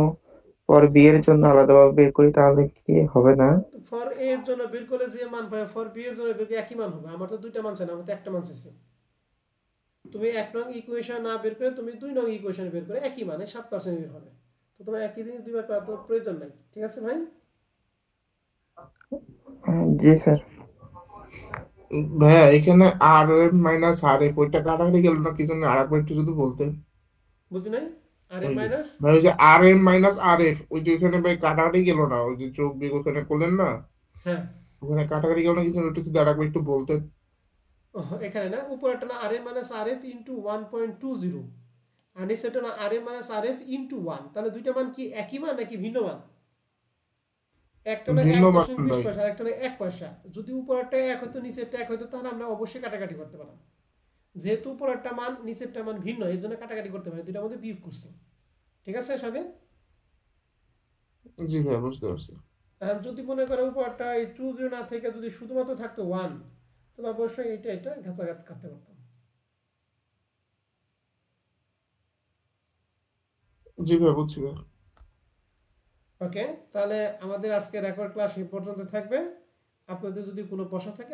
পর বি এর জন্য আলাদাভাবে বের করি তাহলে কি হবে না? ফর এ এর জন্য বের করলে যে মান পাবে ফর বি এর জন্য বের করলে একই মান হবে। আমার তো দুইটা মান চাই না, আমার তো একটা মান চাইছি। তুমি 1 নং ইকুয়েশন না বের করে তুমি 2 নং ইকুয়েশন বের করে একই মানে 7% বের হবে। তো তোমার একই জিনিস দুইবার করার তো প্রয়োজন নাই। ঠিক আছে ভাই? জি স্যার। ভাইয়া এখানে আর মাইনাস আর এফ ওইটা কাটাকাটি গেল না, কি জন্য আরেকবার একটু যদি বলতেন। বুঝি নাই? আর এম ওই যে মাইনাস ভাই ওই যে আর এম মাইনাস আর এফ, ওই যে ওইখানে ভাই কাটাকাটি গেল না, ওই যে চোখ বিয়োগ ওখানে করলেন না, হ্যাঁ, ওখানে কাটাকাটি গেল না, কি জন্য ওটা যদি আরেকবার একটু বলতেন। এখানে না উপরেরটা না আর এম মাইনাস আর এফ ইনটু 1.20 আর নিচেরটা না আর এম মাইনাস আর এফ ইনটু 1, তাহলে দুইটা মান কি একই মান নাকি ভিন্ন মান? একটা না ভিন্ন মান 1.20 ভাই। পয়সা, একটা না 1 পয়সা। যদি উপরেরটা 1 হতো নিচেরটা 1 হতো তাহলে আমরা অবশ্যই কাটাকাটি করতে পারতাম। যেহেতু উপরেরটা মান নিচেরটা মান ভিন্ন, এর জন্য কাটাকাটি করতে পারি, দুইটার মধ্যে বিয়োগ করছি। ঠিক আছে স্বাধীন? জি ভাই বুঝতে পারছি। আর যদি মনে করো উপরটা এই 2 0 না থেকে যদি শুধুমাত্র থাকতো 1, তাহলে অবশ্যই এটা ঘাঁচাঘাত কাটতে পারতাম। জি ভাই বুঝছি ভাই। ওকে, তাহলে আমাদের আজকে রেকর্ড ক্লাস এই পর্যন্ত থাকবে। আপনাদের যদি কোনো প্রশ্ন থাকে